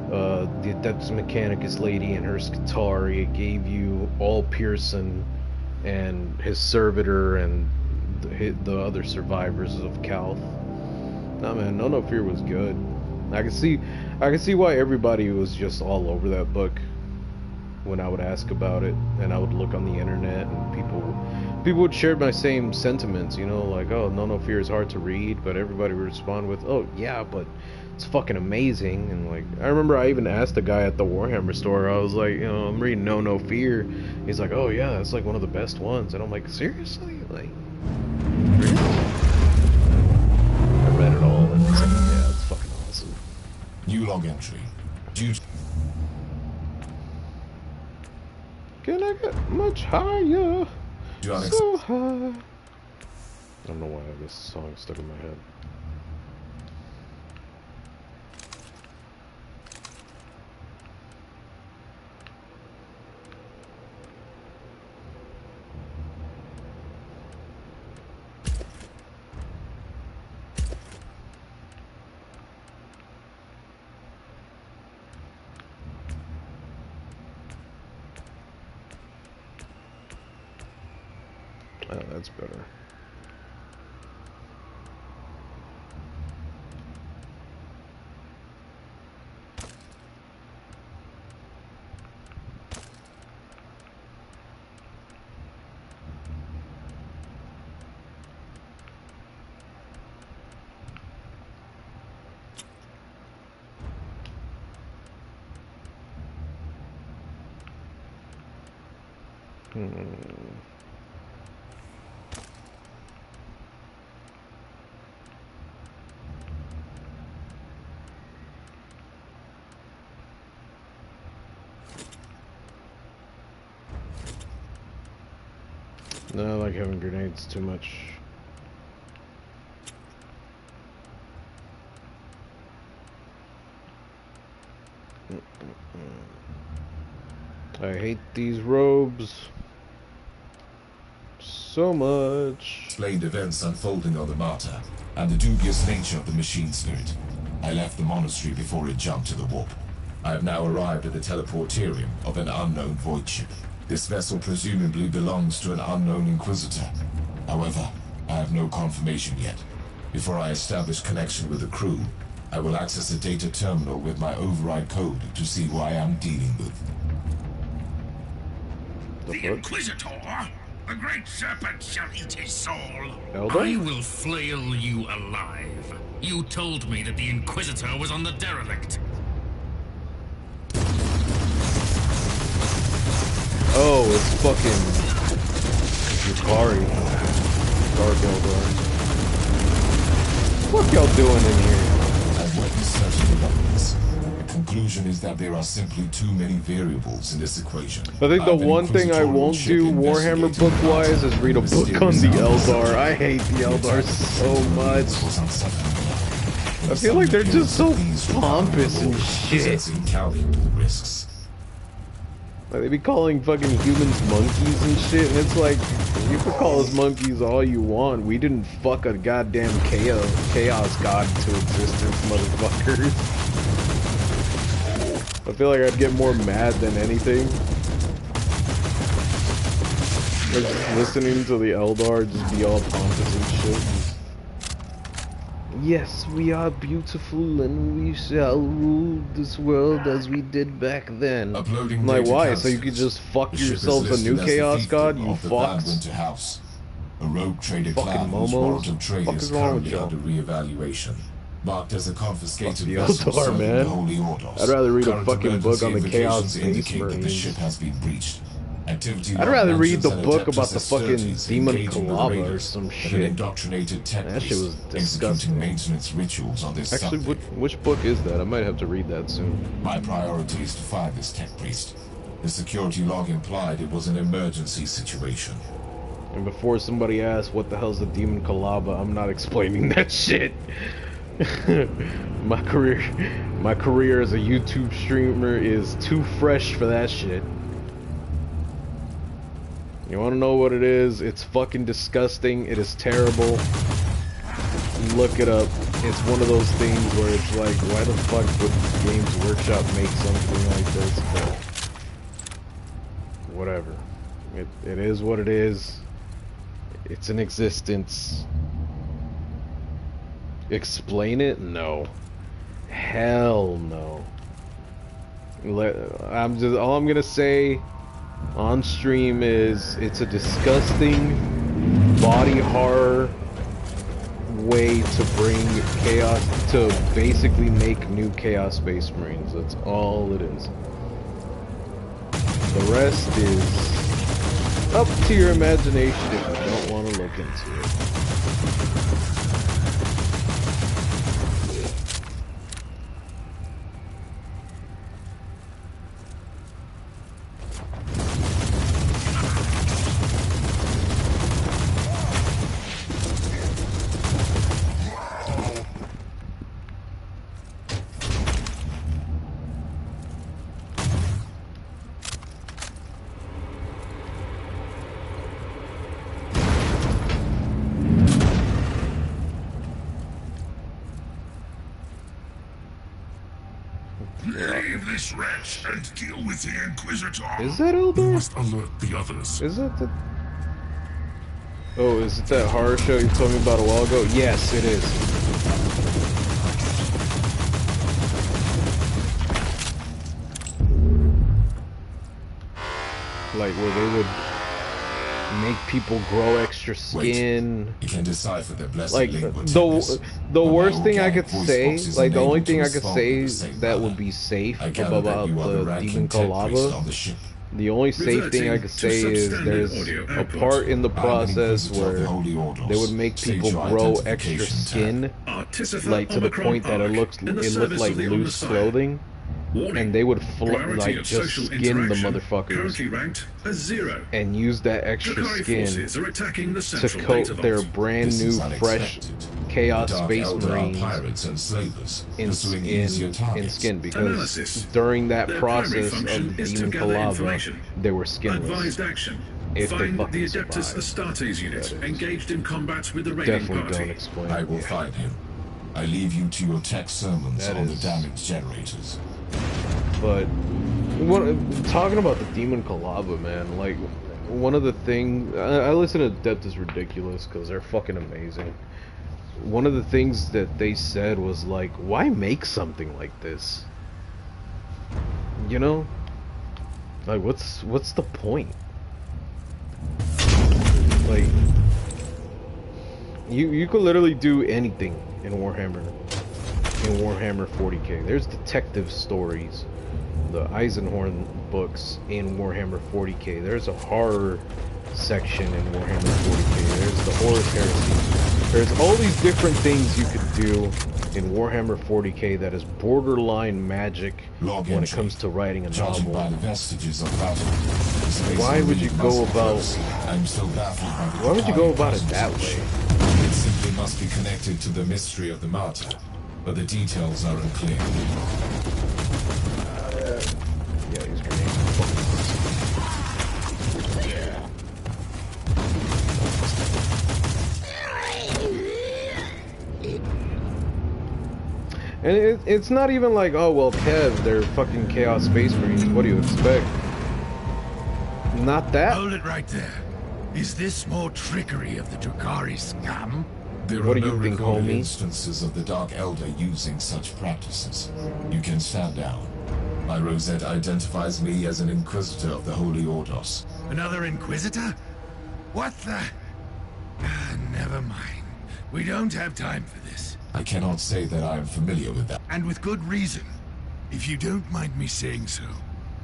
the Adeptus Mechanicus lady and her Skitarii. It gave you all Pearson and his servitor and the other survivors of Calth. Nah, man, No Fear was good. I can see why everybody was just all over that book when I would ask about it, and I would look on the internet, and people would share my same sentiments, you know, like, oh, No Fear is hard to read, but everybody would respond with, oh yeah, but it's fucking amazing. And like, I remember I even asked a guy at the Warhammer store, I was like, you know, I'm reading No Fear. He's like, oh yeah, that's like one of the best ones. And I'm like, seriously? Like, really? I read it all, and it's like, yeah, it's fucking awesome. New log entry. Due to Can I get much higher? So high. I don't know why I have this song stuck in my head. Oh, that's better. No, I like having grenades too much. I hate these robes so much. explained events unfolding on the Martyr and the dubious nature of the machine spirit. I left the monastery before it jumped to the warp. I have now arrived at the teleporterium of an unknown void ship. This vessel presumably belongs to an unknown Inquisitor. However, I have no confirmation yet. Before I establish connection with the crew, I will access a data terminal with my override code to see who I am dealing with. The Inquisitor? The great serpent shall eat his soul. Elder? I will flail you alive. You told me that the Inquisitor was on the derelict. Oh, it's fucking Yukari. Dark Eldar. What y'all doing in here? I've witnessed such developments. The conclusion is that there are simply too many variables in this equation. I think the one thing I won't do Warhammer book-wise is read a book on the Eldar. I hate the Eldar so much. I feel like they're just so pompous and shit. Incalculable risks. Like, they be calling fucking humans monkeys and shit, and it's like, you can call us monkeys all you want. We didn't fuck a goddamn chaos god into existence, motherfuckers. I feel like I'd get more mad than anything. Like, just listening to the Eldar just be all pompous and shit. Yes, we are beautiful and we shall rule this world as we did back then. Uploading I'm like, data why? cancelled. So you could just fuck The ship is yourselves a new listed as the Chaos God, you fiefdom of the Van fucks? Winter House. A rogue trader Fucking clan whose momos. warrant of trade Fuck is is wrong with currently y'all? under re-evaluation. Marked as a confiscated Fuck the vessel Eldar, serving man. the Holy Ordos. I'd rather read a Current fucking book on the emergency Chaos indications Space indicate that the ship Marines. has been breached. Activity I'd log rather read the mentions an book Adeptus about the fucking Astartes Demon engaging with Kalaba or raiders some and an shit. indoctrinated tech That shit was priest disgusting. executing maintenance rituals on this Actually, subject. which book is that? I might have to read that soon. My priority is to find this tech priest. The security log implied it was an emergency situation. And before somebody asks what the hell's the Demon Kalaba, I'm not explaining that shit. my career as a YouTube streamer is too fresh for that shit. You wanna know what it is? It's fucking disgusting. It is terrible. Look it up. It's one of those things where it's like, why the fuck would Games Workshop make something like this? But whatever. It is what it is. It's in existence. Explain it? No. Hell no. All I'm gonna say on stream is it's a disgusting body horror way to bring chaos, to basically make new Chaos Space Marines. That's all it is. The rest is up to your imagination if you don't want to look into it. Leave this wretch and deal with the Inquisitor. Is that Eldar? We must alert the others. Is that the... Oh, is it that horror show you told me about a while ago? Yes, it is. Like, where they would make people grow extra skin. You can decipher their blessed Like, the worst thing I could say, like, the only thing I could say that would be safe about the Demon Kalaba, the only safe thing I could say is there's a part in the process where they would make people grow extra skin, like to the point that it looked like loose clothing, and they would like just skin the motherfuckers and use that extra skin to coat their brand new fresh Chaos Space Marines in skin, because during that process of the Demon Kalaba, they were skinless. If they fucking survived. Engaged in combat with the raiding Definitely party. don't explain. I will find him. I leave you to your tech sermons That on the is- damage generators. But talking about the Demon Kalaba, man, like one of the things I listen to Depth is Ridiculous because they're fucking amazing. One of the things that they said was like, why make something like this? You know, like what's the point? Like you could literally do anything in Warhammer 40k. There's detective stories, the Eisenhorn books in Warhammer 40k. There's a horror section in Warhammer 40k. There's the Horus Heresy. There's all these different things you could do in Warhammer 40k that is borderline magic when it comes to writing a Judging by the novel. vestiges of battle, this space Why would marine you go must be about- close. I'm still baffled by the Why would you go decline about it of that cosmos. way? It simply must be connected to the mystery of the Martyr, but the details are unclear. Yeah, these grenades are fucking And it's not even like, oh, well, Kev, they're fucking Chaos Space Marines. What do you expect? Not that. Hold it right there. Is this more trickery of the Drukhari scum? There What are do you no think, recorded homie? instances of the Dark Elder using such practices. You can stand down. My rosette identifies me as an Inquisitor of the Holy Ordos. Another Inquisitor? What the... never mind. We don't have time for this. I cannot say that I am familiar with that. And with good reason. If you don't mind me saying so.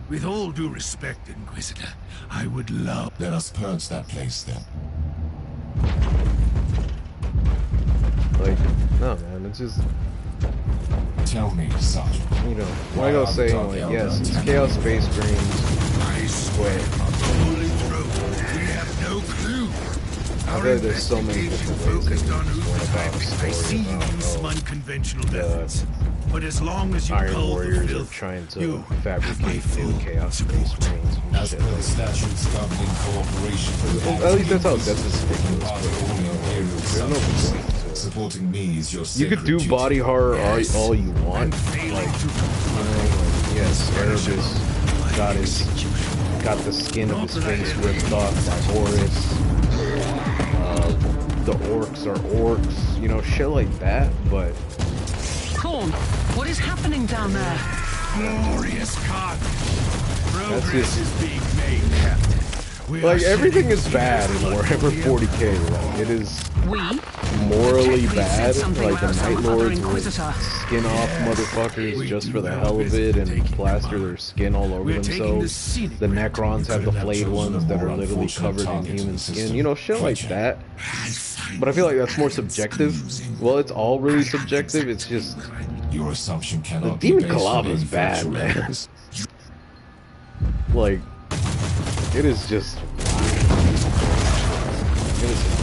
With all due respect, Inquisitor, I would love... Let us purge that place then. Like, no, man, it's just, Tell me, Sergeant. you know, when I go saying, like, yes, it's Chaos Space Marines. I swear on the Holy Throne, we have no clue. I bet there's so many different ways that focused on you can go about a I see story you about use some how unconventional methods. But as long as you Iron cull the Warriors are filth, trying to you have my fabricate full new Chaos Space support. Marines and As shit per the like that. statutes governing cooperation with the At least that's how Death is part of all the Imperial There's no subjects. point to it. Supporting me is your You sacred could do duty. body horror Yes. all you want. And failing Like, to you know, like, yes, Erebus got the skin of his face ripped off by Horus. The orcs are orcs, you know, shit like that, but Thorn, what is happening down there? glorious God. That's Progress just- is being made, Captain. We like are everything shedding is bad in blood for Warhammer the 40k. Empire. Like, it is We? morally The Tech Priest bad. said something Like the about some Night other Lords would Inquisitor. skin off motherfuckers We just do for the have hell a of it and visit to take plaster in their skin all over We're taking the themselves. scenic The route. Necrons have the could have flayed chosen ones a that more are literally unfortunate covered in target human in the skin. system. You know, shit like Quite that. But I feel like that's more subjective. Well, it's all really subjective. It's just Your assumption the cannot be Demon based on Kalaba is any bad, factual man. evidence. Like, it is just. It is.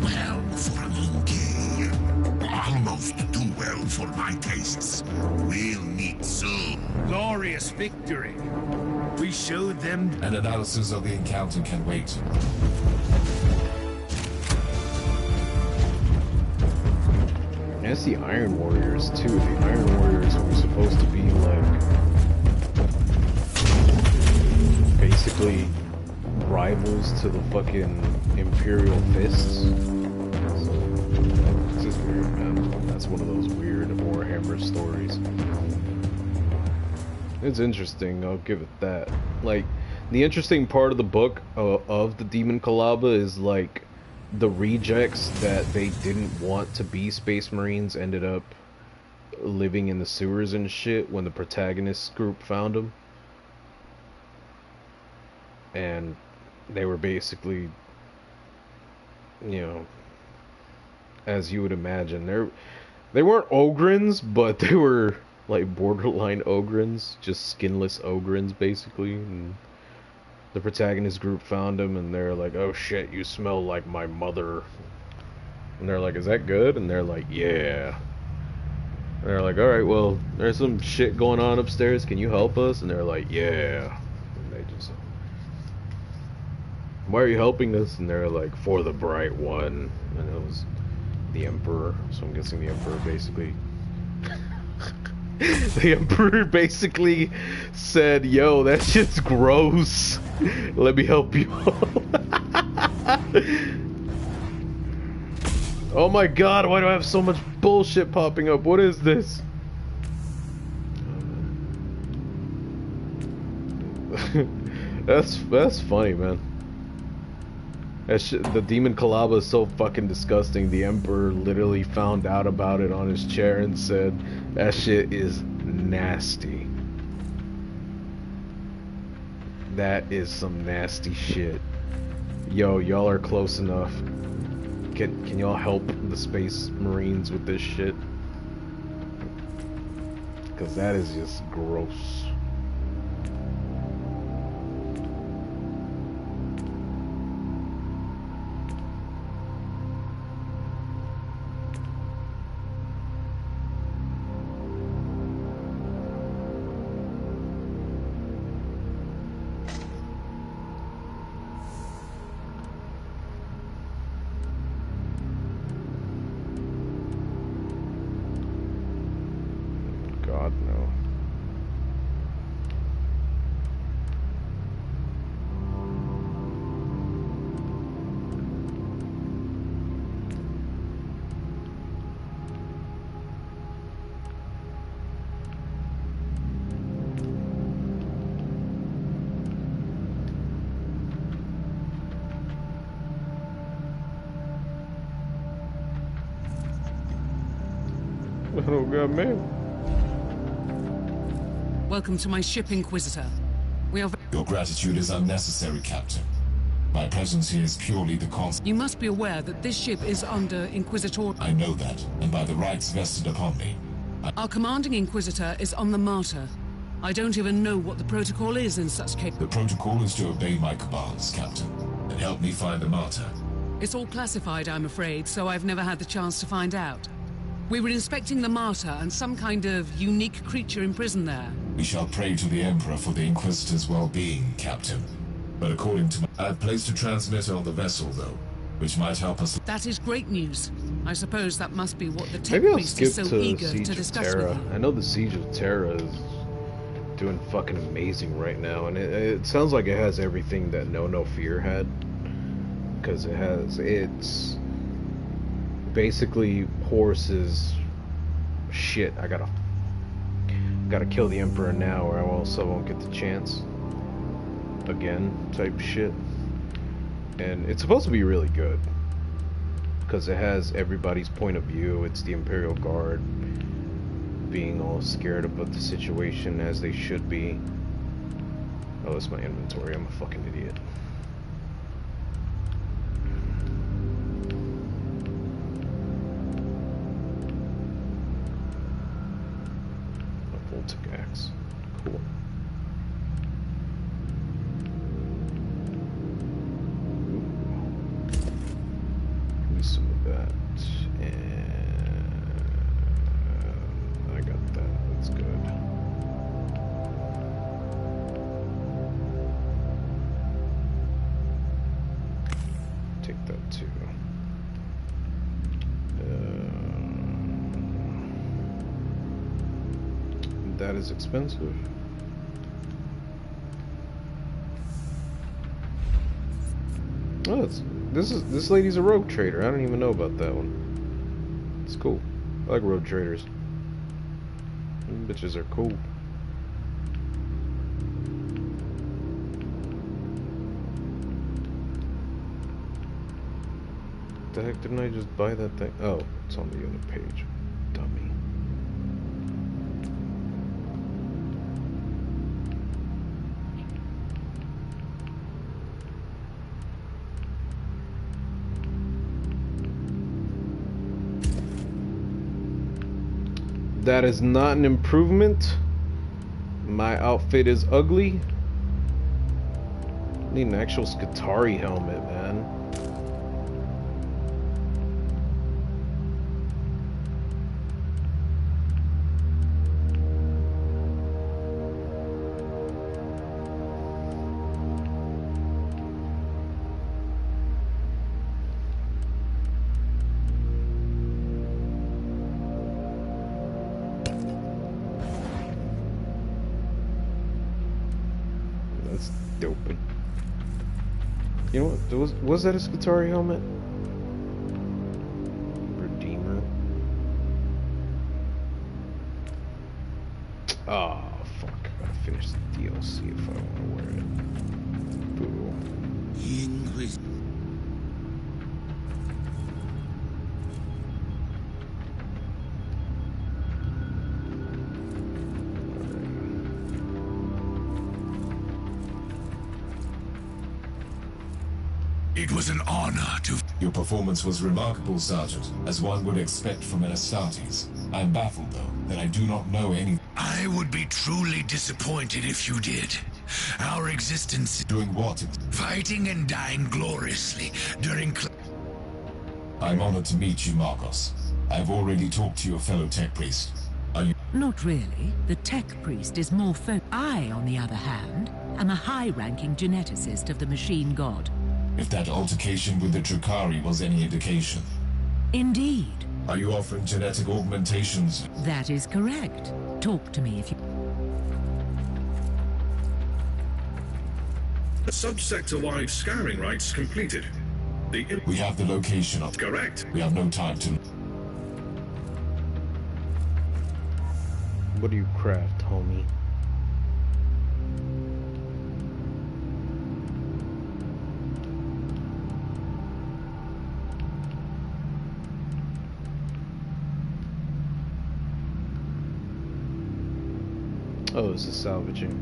Well for a monkey. Almost too well for my tastes. We'll meet soon. Glorious victory. We showed them An analysis of the encounter can wait. That's the Iron Warriors too. The Iron Warriors were supposed to be like basically rivals to the fucking Imperial Fists. So, it's just weird, man. That's one of those weird Warhammer stories. It's interesting, I'll give it that. Like, the interesting part of the book of the Demon Kalaba is like the rejects that they didn't want to be Space Marines ended up living in the sewers and shit when the protagonist group found them. And they were basically, you know, as you would imagine, they weren't Ogrins, but they were like borderline Ogrins, just skinless Ogrins basically. And the protagonist group found them and they're like, oh shit, you smell like my mother. And they're like, is that good? And they're like, yeah. And they're like, alright, well, there's some shit going on upstairs, can you help us? And they're like, yeah. And they just, why are you helping us? And they're like, for the Bright One. And it was the Emperor, so I'm guessing the Emperor basically the Emperor basically said, yo, that shit's gross. Let me help you. Oh my god, why do I have so much bullshit popping up? What is this? That's funny, man. That shit, the Demon Kalaba is so fucking disgusting. The Emperor literally found out about it on his chair and said, that shit is nasty. That is some nasty shit. Yo, y'all are close enough. Can y'all help the Space Marines with this shit? Because that is just gross. God, no. I don't got mail. Welcome to my ship, Inquisitor. We are... Your gratitude is unnecessary, Captain. My presence here is purely the cause. You must be aware that this ship is under Inquisitor... I know that, and by the rights vested upon me. Our commanding Inquisitor is on the Martyr. I don't even know what the protocol is in such case. The protocol is to obey my commands, Captain, and help me find the Martyr. It's all classified, I'm afraid, so I've never had the chance to find out. We were inspecting the Martyr and some kind of unique creature imprisoned there. We shall pray to the Emperor for the Inquisitor's well-being, Captain. But according to I've placed a transmitter on the vessel, though, which might help us. That is great news. I suppose that must be what the tech Maybe I'll priest skip is so to eager Siege to of discuss Terra. with you. I know the Siege of Terra is doing fucking amazing right now, and it sounds like it has everything that No Fear had. Because it's basically horses. Shit, I gotta kill the Emperor now, or else I won't get the chance. Again, type shit. And it's supposed to be really good. Because it has everybody's point of view. It's the Imperial Guard being all scared about the situation as they should be. Oh, it's my inventory. I'm a fucking idiot. A Voltic axe. Cool. Some of that, and I got that. That's good. Take that too. That is expensive. Oh, this lady's a rogue trader. I don't even know about that one. It's cool. I like rogue traders. Them bitches are cool. The heck, didn't I just buy that thing? Oh, it's on the other page. Dummy. That is not an improvement. My outfit is ugly. I need an actual Skitarii helmet, man. Dope. You know what? Was that a Skitarii helmet? Redeemer. Oh, fuck. I gotta finish the DLC if I want to wear it. Boo. It was an honor to... Your performance was remarkable, Sergeant, as one would expect from an Astartes. I am baffled, though, that I do not know any... I would be truly disappointed if you did. Our existence... Doing what? Fighting and dying gloriously during... I'm honored to meet you, Marcos. I've already talked to your fellow tech priest. Are you... Not really. The tech priest is more I, on the other hand, am a high-ranking geneticist of the machine god. If that altercation with the Drukhari was any indication. Indeed. Are you offering genetic augmentations? That is correct. Talk to me if you... Subsector-wide scouring rights completed. We have the location of... Correct. We have no time to... What do you craft, homie? Oh, this is salvaging.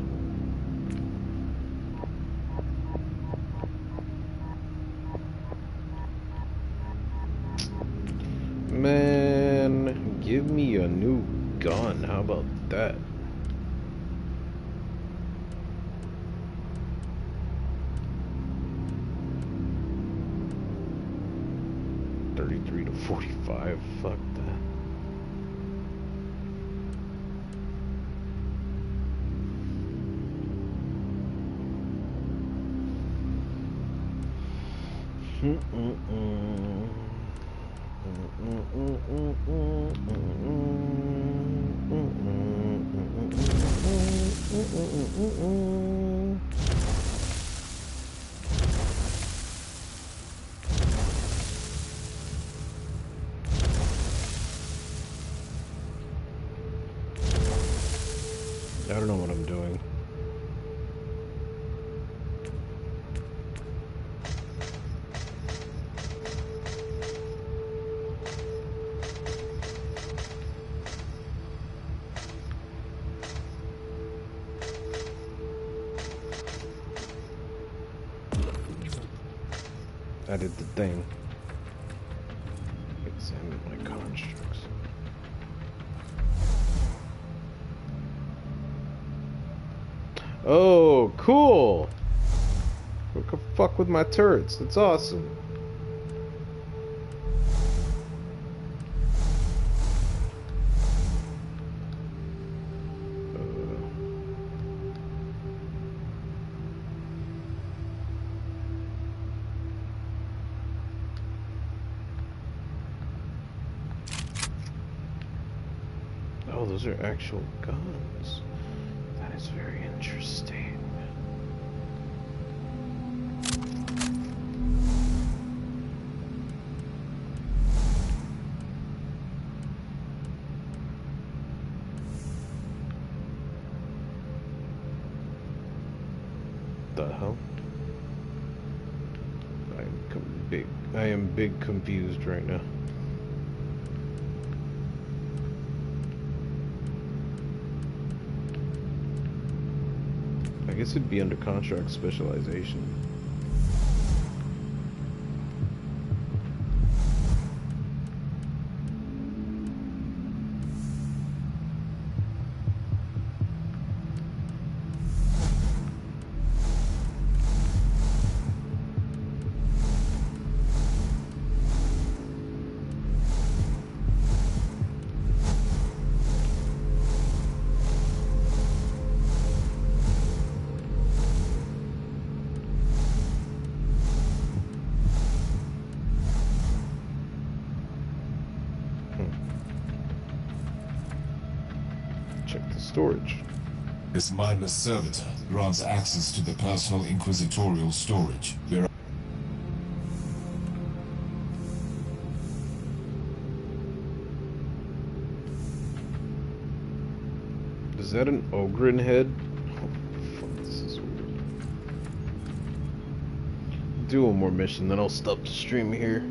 Man, give me a new gun. How about that? $33 to $45. Fuck that. I don't know what I'm doing. I did the thing. Examine my constructs. Oh, cool! We can fuck with my turrets. That's awesome. Oh, those are actual guns. That is very interesting. The hell? I am big confused right now. I guess it'd be under contract specialization. Storage. This mindless servitor grants access to the personal inquisitorial storage. Is that an Ogren head? Oh, fuck, this is weird. Do one more mission, then I'll stop the stream here.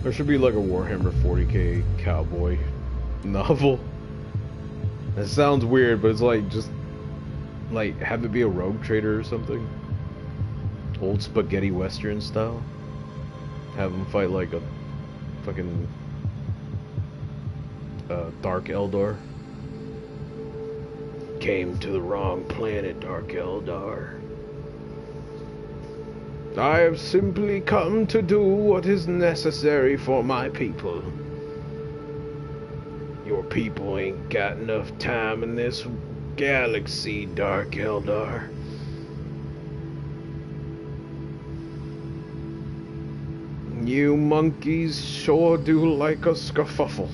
There should be like a Warhammer 40k cowboy novel. It sounds weird, but it's like just like have it be a rogue trader or something. Old spaghetti western style. Have them fight like a fucking Dark Eldar. Came to the wrong planet, Dark Eldar. I have simply come to do what is necessary for my people. Your people ain't got enough time in this galaxy, Dark Eldar. You monkeys sure do like a skerfuffle.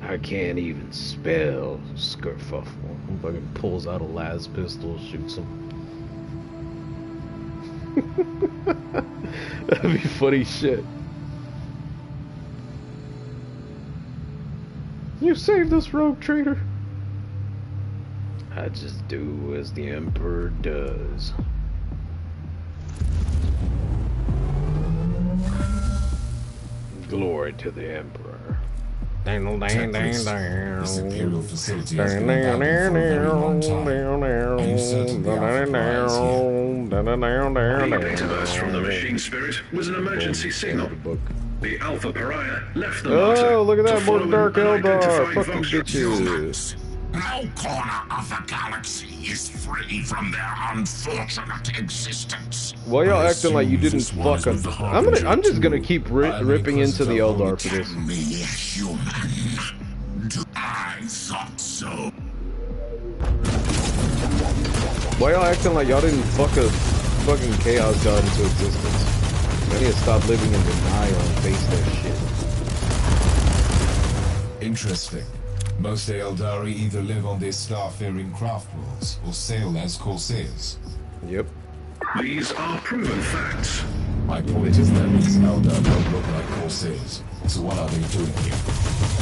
I can't even spell skerfuffle. Fucking pulls out a las pistol, shoots him. That'd be funny shit. you save this rogue traitor? I just do as the Emperor does. Glory to the Emperor. This Imperial facility has been abandoned for a very long time. Are you certain the Alpha Prior is here? The data burst from the machine spirit was an emergency signal. The Alpha Pariah left the Martyr. Oh, look at that, to more follow Dark an Eldar. unidentified Fuck you Vox. bitches. No corner of the galaxy is free from their unfortunate existence. Why y'all acting like you didn't fuck up? I'm just gonna keep ripping into the Eldar for this. Me human. I thought so. Why y'all acting like y'all didn't fuck a fucking Chaos God into existence? They need to stop living in denial and face that shit. Interesting. Most Eldari either live on their star-faring craft worlds or sail as Corsairs. Yep. These are proven facts. My point is that these Eldar don't look like Corsairs, so what are they doing here?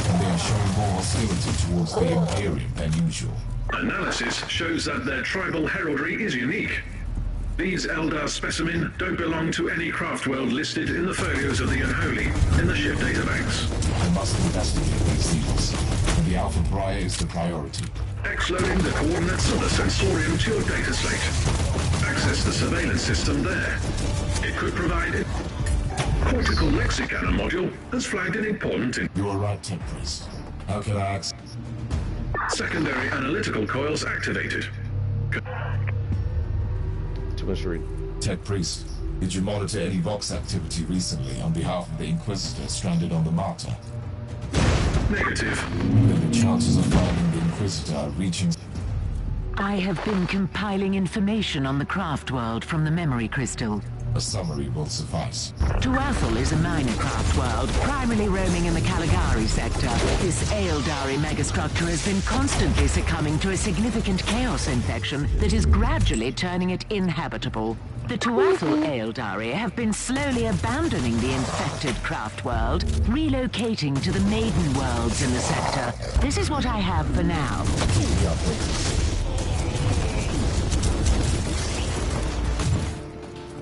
And they are showing more hostility towards the Imperium than usual. Analysis shows that their tribal heraldry is unique. These Eldar specimen don't belong to any craft world listed in the folios of the Unholy in the ship databanks. I must investigate these seals, and the Alpha Prior is the priority. X-loading the coordinates of the sensorium to your data slate. Access the surveillance system there. It could provide it. Cortical Lexicana module has flagged an important You are right, Tech Priest. How can I access? secondary analytical coils activated. Too much to read. Tech Priest, did you monitor any Vox activity recently on behalf of the Inquisitor stranded on the Martyr? Negative. Then the chances of finding the Inquisitor reaching... I have been compiling information on the craft world from the memory crystal. A summary will suffice. Tuathal is a minor craft world, primarily roaming in the Caligari sector. This Eldari megastructure has been constantly succumbing to a significant chaos infection that is gradually turning it inhabitable. The Tuathal Eldari have been slowly abandoning the infected craft world, relocating to the maiden worlds in the sector. This is what I have for now.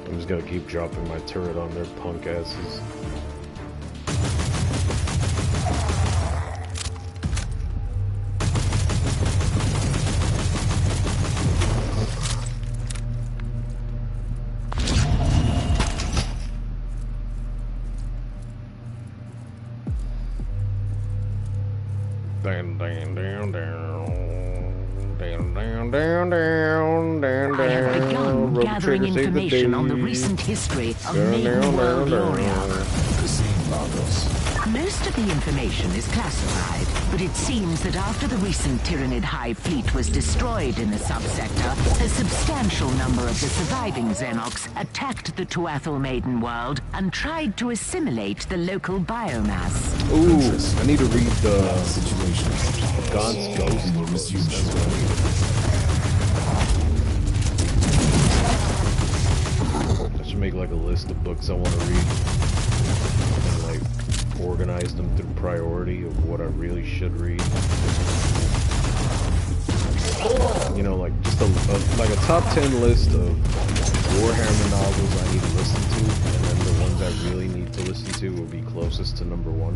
I'm just gonna keep dropping my turret on their punk asses. Down, down, down, down, down, down, down, down, down, I have begun down. gathering information on the recent history of maiden world Gloria. Most of the information is classified, but it seems that after the recent Tyranid High Fleet was destroyed in the subsector, a substantial number of the surviving Xenox attacked the Tuathal Maiden World and tried to assimilate the local biomass. Ooh, I need to read the situation. God's Ghost. Will resume I should make like a list of books I want to read and like organize them through priority of what I really should read. You know, like just like a top 10 list of Warhammer novels I need to listen to, and then the ones I really need to listen to will be closest to number 1.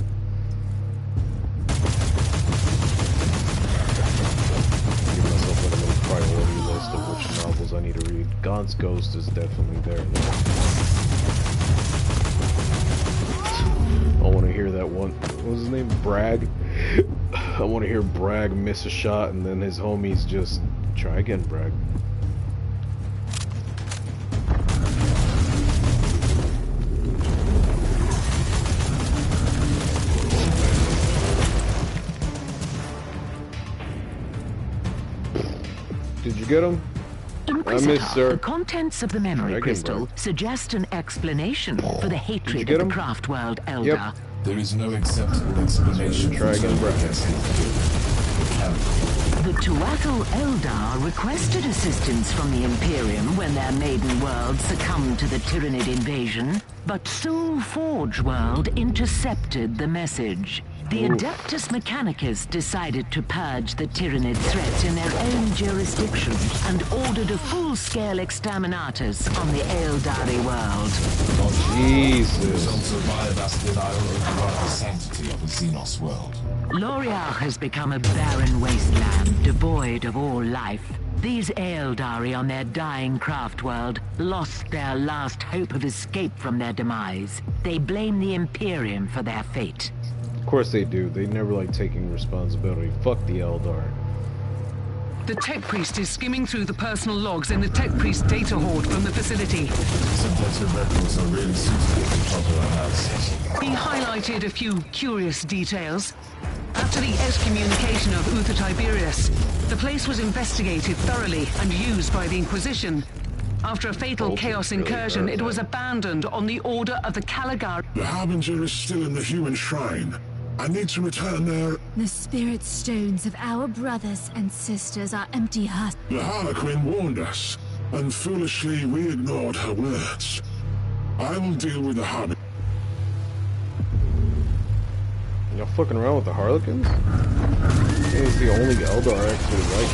Give myself like a little priority list of which novels I need to read. God's Ghost is definitely there now. I want to hear that one. What was his name? Bragg? I want to hear Bragg miss a shot and then his homies just try again, Bragg. Did you get him? Inquisitor, I missed, sir. the contents of the memory crystal suggest an explanation for the hatred of the craft world Eldar. Yep. There is no acceptable explanation. Try again, Bragg. The Tuathal Eldar requested assistance from the Imperium when their maiden world succumbed to the Tyranid invasion, but Soul Forge World intercepted the message. The Adeptus Mechanicus decided to purge the Tyranid threat in their own jurisdiction and ordered a full-scale exterminatus on the Eldari world. Oh, Jesus. Some survive as denial overrun the sanctity of the Xenos world. Loriach has become a barren wasteland, devoid of all life. These Eldari on their dying craft world lost their last hope of escape from their demise. They blame the Imperium for their fate. Of course they do. They never like taking responsibility. Fuck the Eldar. The Tech Priest is skimming through the personal logs in the Tech Priest data hoard from the facility. Some data records are really suitable for proper analysis. He highlighted a few curious details. After the excommunication of Uther Tiberius, the place was investigated thoroughly and used by the Inquisition. After a fatal Chaos incursion, it was abandoned on the order of the Caligari. The Harbinger is still in the human shrine. I need to return there. The spirit stones of our brothers and sisters are empty husks. The Harlequin warned us, and foolishly we ignored her words. I will deal with the Harbinger. Y'all fucking around with the Harlequins? He's the only Eldar I actually like.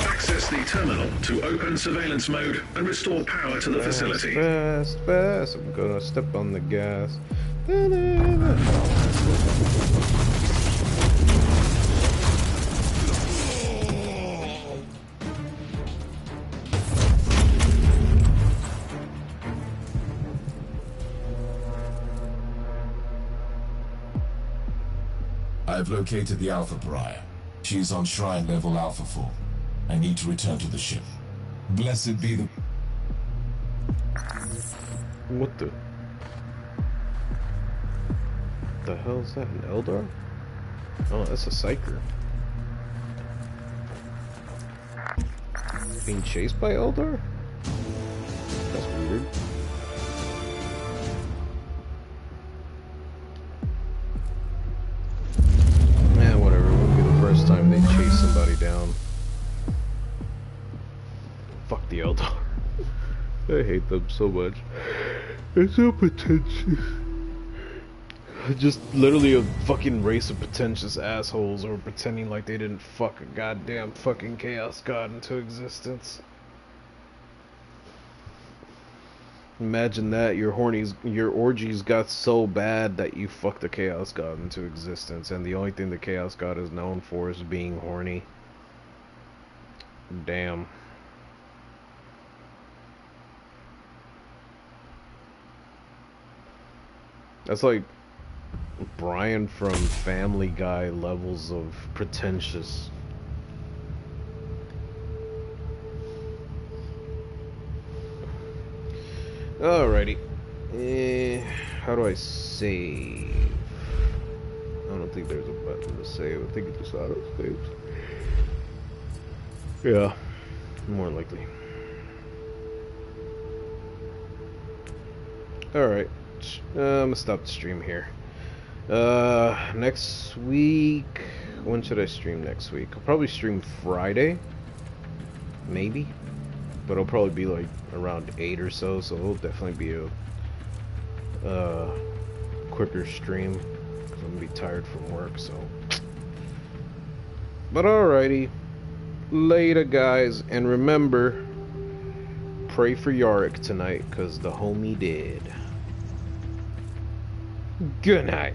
Access the terminal to open surveillance mode and restore power to the facility. Fast, fast. I'm gonna step on the gas. I've located the Alpha Pariah. She's on Shrine level Alpha 4. I need to return to the ship. Blessed be the... What the hell is that? An Eldar? Oh, that's a Psyker. Being chased by Eldar? That's weird. Man, whatever. It won't be the first time they chase somebody down. Fuck the Eldar. I hate them so much. They're so pretentious. Just literally a fucking race of pretentious assholes who are pretending like they didn't fuck a goddamn fucking Chaos God into existence. Imagine that, your orgies got so bad that you fucked the Chaos God into existence, and the only thing the Chaos God is known for is being horny. Damn. That's like Brian from Family Guy levels of pretentious. Alrighty. How do I save? I don't think there's a button to save. I think it just auto saves. Yeah, more likely. Alright. I'm gonna stop the stream here. Next week, when should I stream next week? I'll probably stream Friday, maybe, but it'll probably be like around 8 or so, so it'll definitely be a quicker stream, because I'm gonna be tired from work, so. But alrighty, later guys, and remember, pray for Yarrick tonight, because the homie did. Good night.